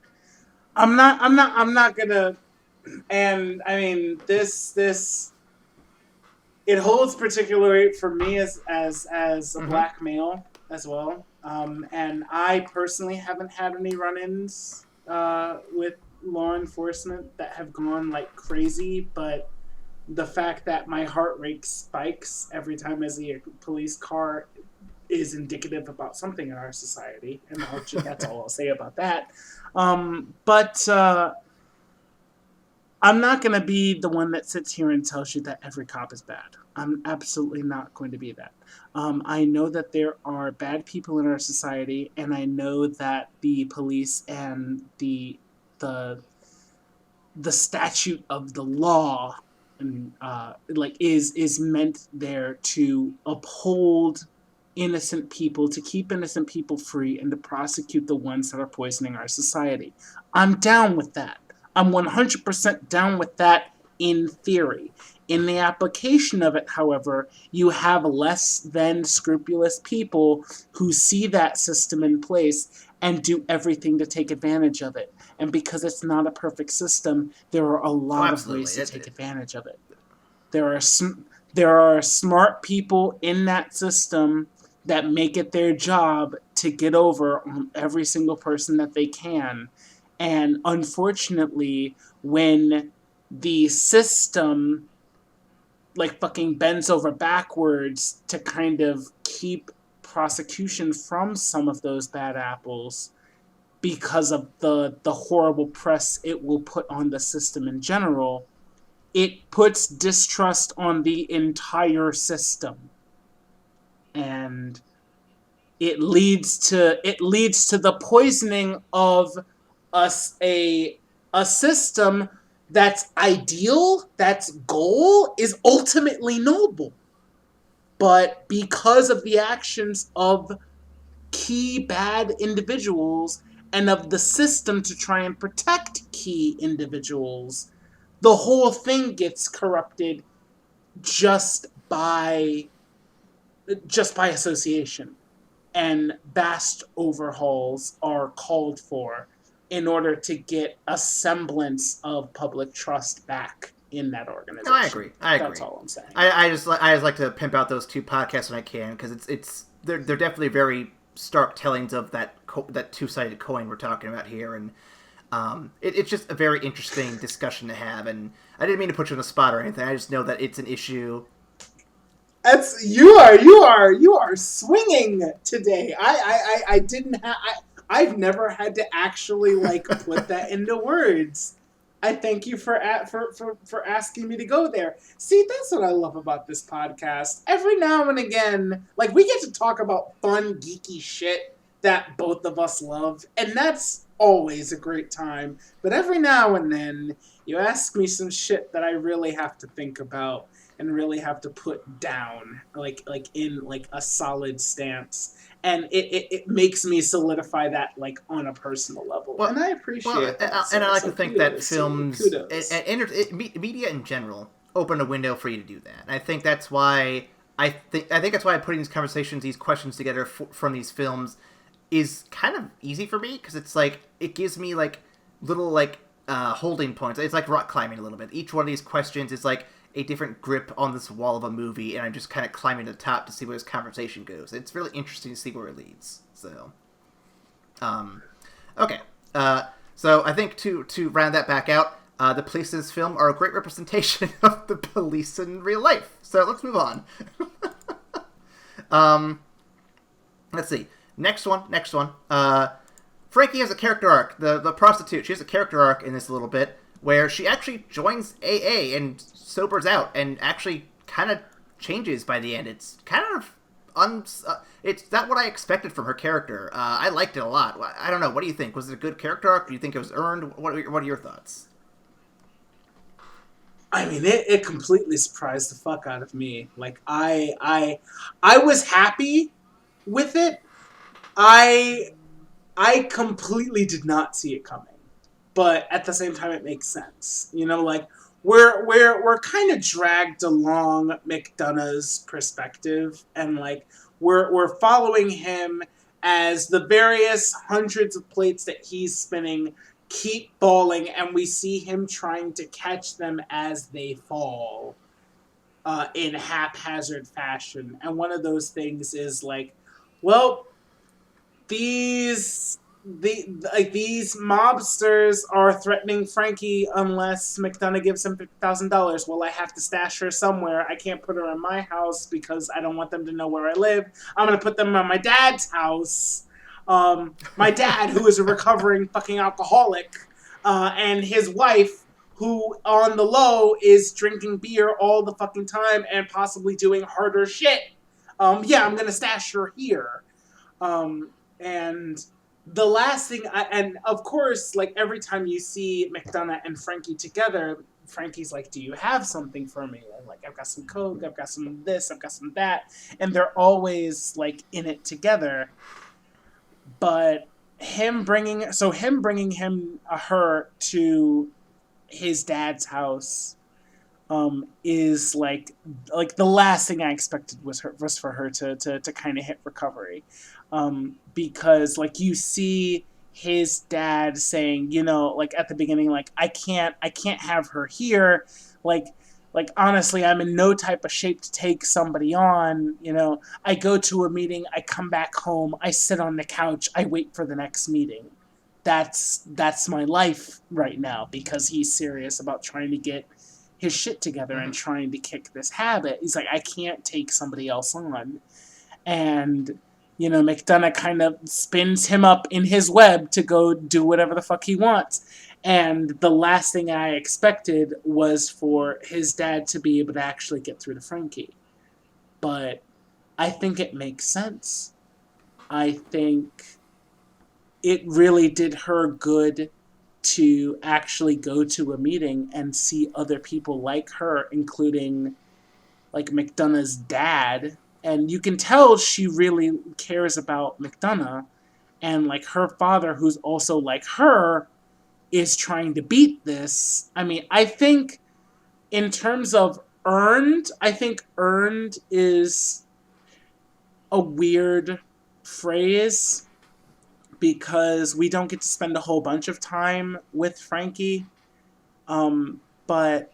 I'm not gonna, and I mean, this, it holds particular weight for me as a black male as well. And I personally haven't had any run-ins with law enforcement that have gone like crazy, but the fact that my heart rate spikes every time I see a police car is indicative about something in our society, and that's all I'll say about that. But I'm not going to be the one that sits here and tells you that every cop is bad. I'm absolutely not going to be that. I know that there are bad people in our society, and I know that the police and the statute of the law is meant there to uphold innocent people, to keep innocent people free, and to prosecute the ones that are poisoning our society. I'm down with that. I'm 100% down with that in theory. In the application of it, however, you have less than scrupulous people who see that system in place and do everything to take advantage of it. And because it's not a perfect system, there are a lot of ways to take advantage of it. There are smart people in that system that make it their job to get over on every single person that they can. And unfortunately, when the system fucking bends over backwards to kind of keep prosecution from some of those bad apples because of the horrible press it will put on the system in general, it puts distrust on the entire system. And it leads to the poisoning of a system that's ideal, that's goal, is ultimately noble. But because of the actions of key bad individuals and of the system to try and protect key individuals, the whole thing gets corrupted just by association. And vast overhauls are called for in order to get a semblance of public trust back in that organization. No, I agree. That's all I'm saying. I just like to pimp out those two podcasts when I can because they're definitely very stark tellings of that two-sided coin we're talking about here, and it's just a very interesting discussion to have. And I didn't mean to put you on the spot or anything. I just know that it's an issue. You are swinging today. I didn't have. I've never had to actually put that into words. I thank you for asking me to go there. See, that's what I love about this podcast. Every now and again, we get to talk about fun, geeky shit that both of us love, and that's always a great time. But every now and then, you ask me some shit that I really have to think about and really have to put down, in a solid stance. And it makes me solidify that on a personal level, and I appreciate that. And I like to think that films and media in general open a window for you to do that. And I think that's why I think that's why putting these conversations, these questions together from these films is kind of easy for me because it's it gives me little holding points. It's like rock climbing a little bit. Each one of these questions is a different grip on this wall of a movie, and I'm just kind of climbing to the top to see where this conversation goes. It's really interesting to see where it leads. So, okay. So I think to round that back out, the police in this film are a great representation of the police in real life. So let's move on. Let's see. Next one. Frankie has a character arc. The prostitute, she has a character arc in this a little bit, where she actually joins AA and sobers out and actually kind of changes by the end. It's kind of it's not what I expected from her character. I liked it a lot. I don't know. What do you think? Was it a good character arc? Do you think it was earned? What are your thoughts? I mean, it completely surprised the fuck out of me. Like, I was happy with it. I completely did not see it coming, but at the same time, it makes sense. You know, like we're kind of dragged along McDonough's perspective, and like we're following him as the various hundreds of plates that he's spinning keep falling, and we see him trying to catch them as they fall in haphazard fashion. And one of those things is like, well, these mobsters are threatening Frankie unless McDonough gives him $50,000. Well, I have to stash her somewhere. I can't put her in my house because I don't want them to know where I live. I'm gonna put them in my dad's house. My dad, who is a recovering fucking alcoholic, and his wife, who on the low is drinking beer all the fucking time and possibly doing harder shit. Yeah, I'm gonna stash her here. And the last thing, and of course, like every time you see McDonough and Frankie together, Frankie's like, do you have something for me? And like, I've got some Coke, I've got some this, I've got some that. And they're always like in it together. But him bringing her to his dad's house is like the last thing I expected was for her to kind of hit recovery, because like you see his dad saying, you know, like at the beginning, like I can't have her here, like honestly, I'm in no type of shape to take somebody on. You know, I go to a meeting, I come back home, I sit on the couch, I wait for the next meeting. That's my life right now, because he's serious about trying to get his shit together and trying to kick this habit. He's like, I can't take somebody else on. And, you know, McDonough kind of spins him up in his web to go do whatever the fuck he wants. And the last thing I expected was for his dad to be able to actually get through to Frankie. But I think it makes sense. I think it really did her good to actually go to a meeting and see other people like her, including like McDonough's dad. And you can tell she really cares about McDonough. And like her father, who's also like her, is trying to beat this. I mean, I think in terms of earned, I think earned is a weird phrase because we don't get to spend a whole bunch of time with Frankie. But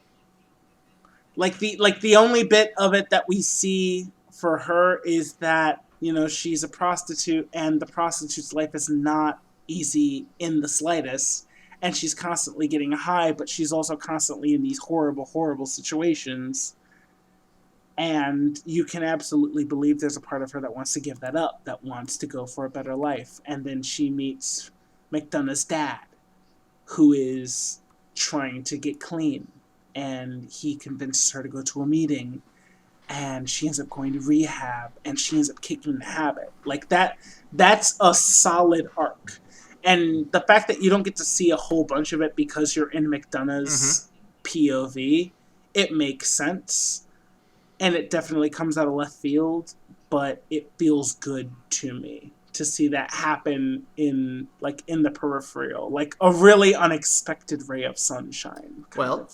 like the only bit of it that we see for her is that, you know, she's a prostitute and the prostitute's life is not easy in the slightest. And she's constantly getting high, but she's also constantly in these horrible, horrible situations. And you can absolutely believe there's a part of her that wants to give that up, that wants to go for a better life. And then she meets McDonough's dad, who is trying to get clean. And he convinces her to go to a meeting. And she ends up going to rehab. And she ends up kicking the habit. Like that's a solid arc. And the fact that you don't get to see a whole bunch of it because you're in McDonough's POV, it makes sense. And it definitely comes out of left field, but it feels good to me to see that happen in the peripheral, like a really unexpected ray of sunshine. Well,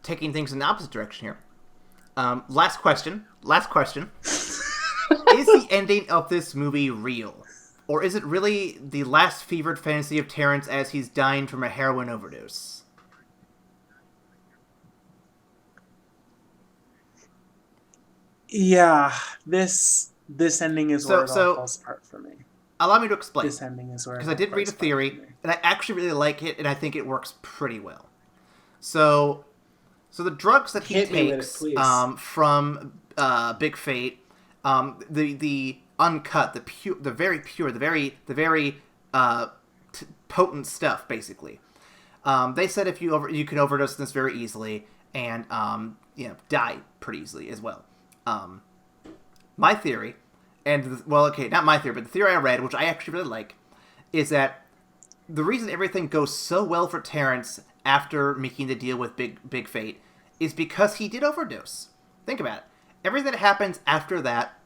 taking things in the opposite direction here. Last question. Is the ending of this movie real? Or is it really the last fevered fantasy of Terrence as he's dying from a heroin overdose? Yeah, this ending is where it all falls apart for me. Allow me to explain. This ending is where, because I did read a theory, and I actually really like it, and I think it works pretty well. So the drugs that he takes from Big Fate The uncut, the pure, the very pure, the very potent stuff, basically. They said if you can overdose this very easily and die pretty easily as well. My theory, not my theory, but the theory I read, which I actually really like, is that the reason everything goes so well for Terrence after making the deal with Big Fate is because he did overdose. Think about it. Everything that happens after that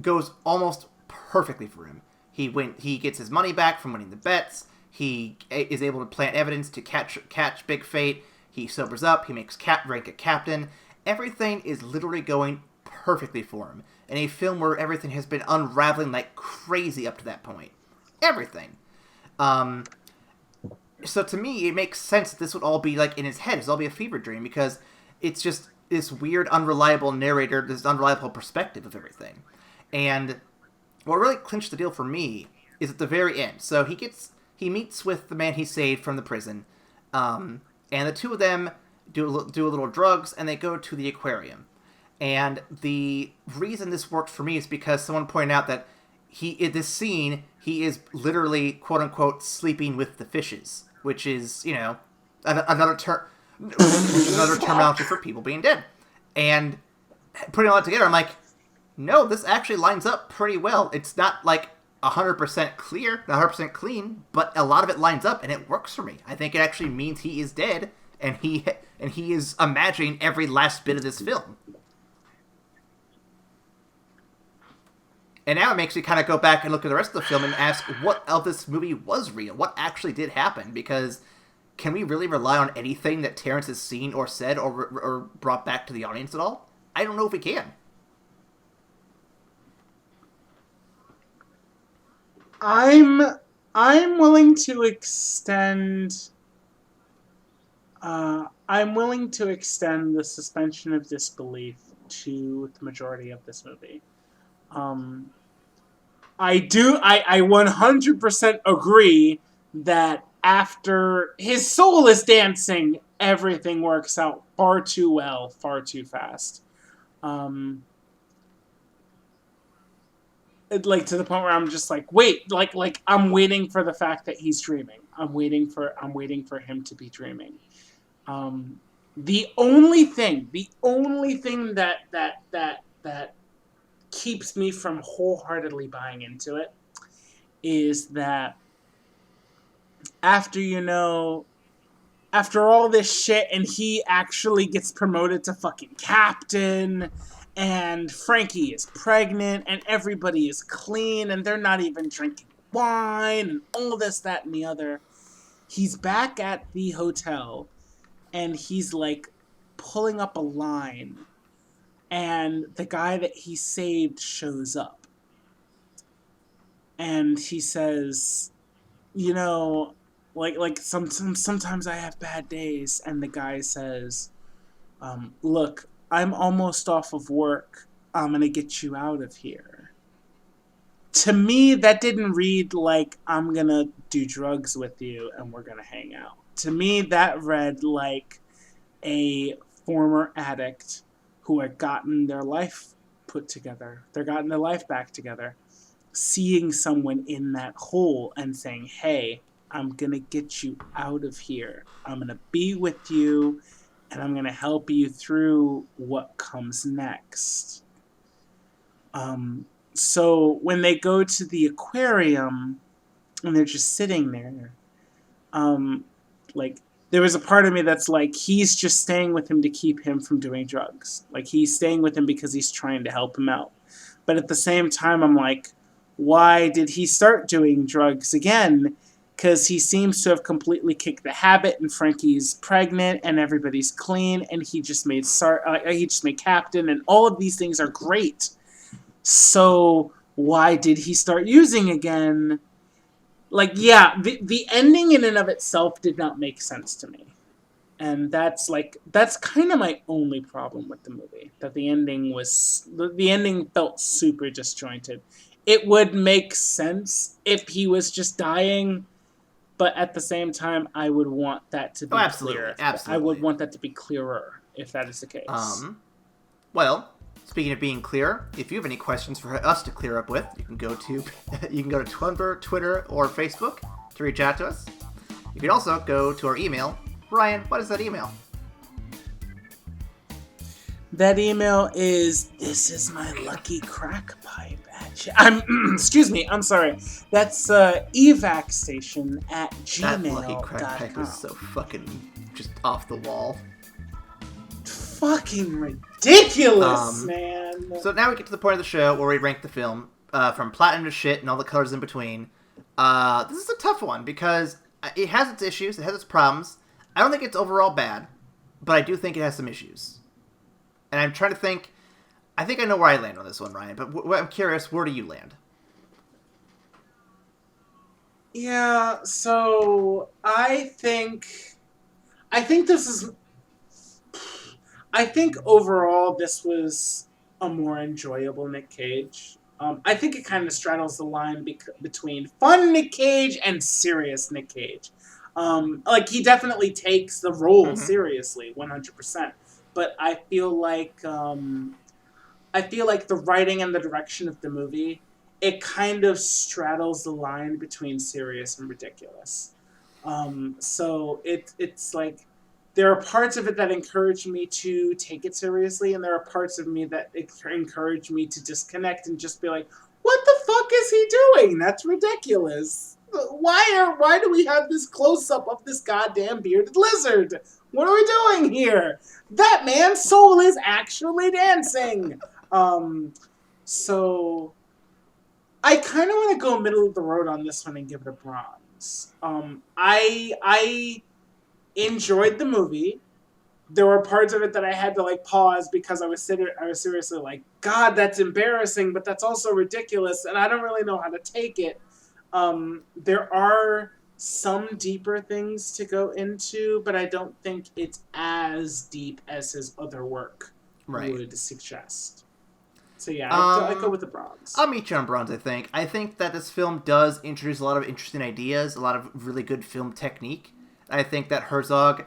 goes almost perfectly for him. He gets his money back from winning the bets. He is able to plant evidence to catch Big Fate. He sobers up. He makes rank a captain. Everything is literally going perfectly for him. In a film where everything has been unraveling like crazy up to that point. Everything. So to me, it makes sense that this would all be like in his head. It's all be a fever dream because it's just this weird, unreliable narrator, this unreliable perspective of everything. And what really clinched the deal for me is at the very end. So he meets with the man he saved from the prison, and the two of them do a little drugs, and they go to the aquarium. And the reason this worked for me is because someone pointed out that in this scene, he is literally, quote unquote, sleeping with the fishes, which is, another terminology for people being dead. And putting all that together, I'm like, no, this actually lines up pretty well. It's not like 100% clear, not 100% clean, but a lot of it lines up and it works for me. I think it actually means he is dead and he is imagining every last bit of this film. And now it makes me kind of go back and look at the rest of the film and ask what of this movie was real? What actually did happen? Because can we really rely on anything that Terrence has seen or said or brought back to the audience at all? I don't know if we can. I'm willing to extend. I'm willing to extend the suspension of disbelief to the majority of this movie. I 100% agree that after his soul is dancing, everything works out far too well, far too fast. Like to the point where I'm just like, wait, like I'm waiting for the fact that he's dreaming. I'm waiting for him to be dreaming. The only thing that keeps me from wholeheartedly buying into it is that after all this shit and he actually gets promoted to fucking captain and Frankie is pregnant and everybody is clean and they're not even drinking wine and all this, that, and the other, he's back at the hotel and he's like pulling up a line and the guy that he saved shows up. And he says, sometimes I have bad days. And the guy says, look, I'm almost off of work. I'm going to get you out of here. To me, that didn't read like I'm going to do drugs with you and we're going to hang out. To me, that read like a former addict who had gotten their life put together. They're gotten their life back together. Seeing someone in that hole and saying, hey, I'm going to get you out of here. I'm going to be with you and I'm going to help you through what comes next. So when they go to the aquarium and they're just sitting there, there was a part of me that's like, he's just staying with him to keep him from doing drugs. Like, he's staying with him because he's trying to help him out. But at the same time, I'm like, why did he start doing drugs again? Because he seems to have completely kicked the habit, and Frankie's pregnant, and everybody's clean, and he just made captain, and all of these things are great. So why did he start using again? Like, yeah, the ending in and of itself did not make sense to me. And that's kind of my only problem with the movie. That the ending felt super disjointed. It would make sense if he was just dying, but at the same time, I would want that to be clear. Absolutely. I would want that to be clearer if that is the case. Well, Speaking of being clear, if you have any questions for us to clear up with, you can go to Tumblr, Twitter, or Facebook to reach out to us. You can also go to our email. Ryan, what is that email? That email is, this is my lucky crack pipe. Excuse me, I'm sorry. That's evacstation at gmail.com. That lucky crack pipe is so fucking just off the wall. Fucking ridiculous, man. So now we get to the point of the show where we rank the film from platinum to shit and all the colors in between. This is a tough one because it has its issues, it has its problems. I don't think it's overall bad, but I do think it has some issues. And I'm trying to think. I think I know where I land on this one, Ryan, but I'm curious, where do you land? Yeah, so I think overall this was a more enjoyable Nick Cage. I think it kind of straddles the line between fun Nick Cage and serious Nick Cage. He definitely takes the role seriously, 100%. But I feel like the writing and the direction of the movie, it kind of straddles the line between serious and ridiculous. So it's like there are parts of it that encourage me to take it seriously, and there are parts of me that encourage me to disconnect and just be like, what the fuck is he doing? That's ridiculous. Why do we have this close-up of this goddamn bearded lizard? What are we doing here? That man's soul is actually dancing. So I kind of want to go middle of the road on this one and give it a bronze. I enjoyed the movie. There were parts of it that I had to pause because I was seriously like, God, that's embarrassing, but that's also ridiculous, and I don't really know how to take it. There are some deeper things to go into, but I don't think it's as deep as his other work would suggest. So yeah, I go with the bronze. I'll meet you on bronze, I think. I think that this film does introduce a lot of interesting ideas, a lot of really good film technique. I think that Herzog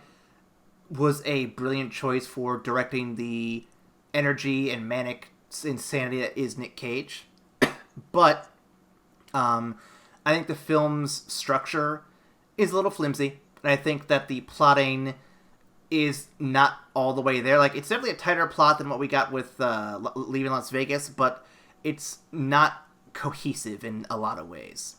was a brilliant choice for directing the energy and manic insanity that is Nick Cage. But I think the film's structure is a little flimsy, and I think that the plotting is not all the way there. It's definitely a tighter plot than what we got with Leaving Las Vegas, but it's not cohesive in a lot of ways.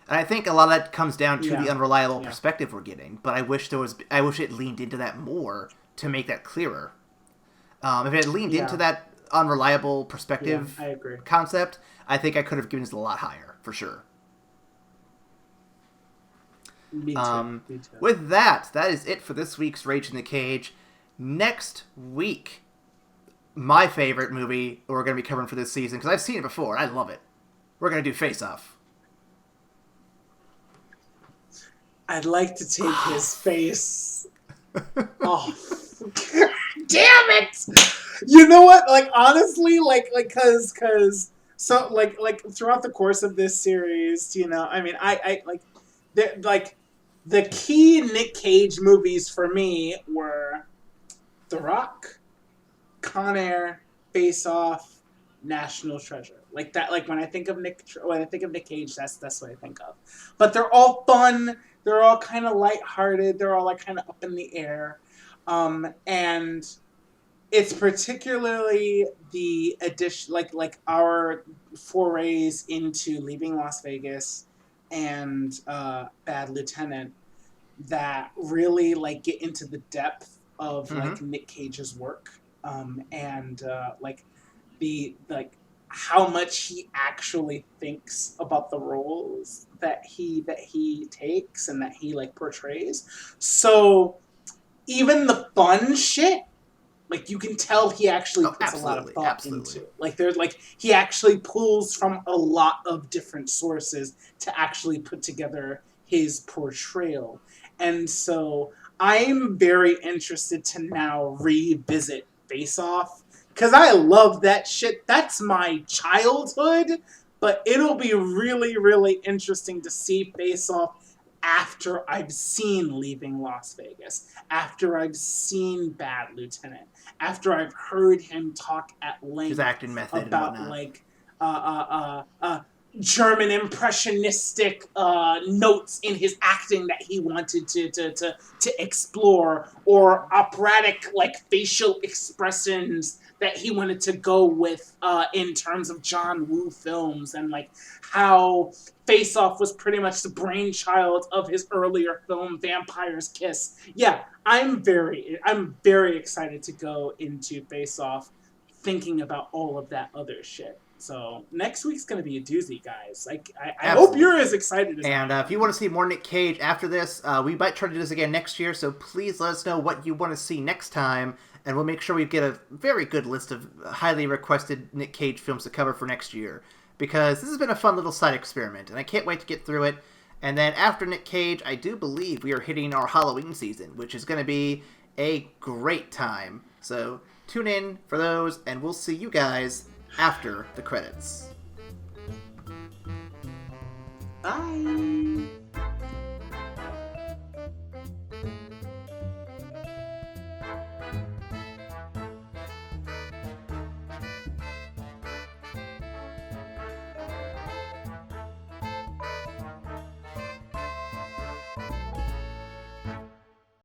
And I think a lot of that comes down to the unreliable perspective we're getting, but I wish it leaned into that more to make that clearer. If it had leaned into that unreliable perspective concept, I think I could have given it a lot higher, for sure. Me too. With that is it for this week's Rage in the Cage. Next week, my favorite movie we're going to be covering for this season, because I've seen it before, I love it. We're going to do Face Off. I'd like to take his face off. Damn it! You know what? Honestly, cause so throughout the course of this series, the key Nick Cage movies for me were The Rock, Con Air, Face Off, National Treasure. When I think of Nick Cage, that's what I think of. But they're all fun. They're all kind of lighthearted. They're all kind of up in the air, and it's particularly the addition, our forays into Leaving Las Vegas and Bad Lieutenant, that really get into the depth of Nick Cage's work, and how much he actually thinks about the roles that he takes and that he portrays. So even the fun shit, you can tell he actually puts a lot of thought into. There's he actually pulls from a lot of different sources to actually put together his portrayal. And so I'm very interested to now revisit Face Off, because I love that shit. That's my childhood. But it'll be really, really interesting to see Face Off after I've seen Leaving Las Vegas, after I've seen Bad Lieutenant, after I've heard him talk at length his acting method about and whatnot. like German impressionistic notes in his acting that he wanted to explore, or operatic like facial expressions that he wanted to go with in terms of John Woo films, and like how Face Off was pretty much the brainchild of his earlier film Vampire's Kiss. Yeah, I'm very excited to go into Face Off thinking about all of that other shit. So next week's gonna be a doozy, guys. I hope you're as excited as I am. And if you want to see more Nick Cage after this, we might try to do this again next year, so please let us know what you want to see next time, and we'll make sure we get a very good list of highly requested Nick Cage films to cover for next year, because this has been a fun little side experiment, and I can't wait to get through it. And then after Nick Cage, I do believe we are hitting our Halloween season, which is going to be a great time. So tune in for those, and we'll see you guys after the credits. Bye.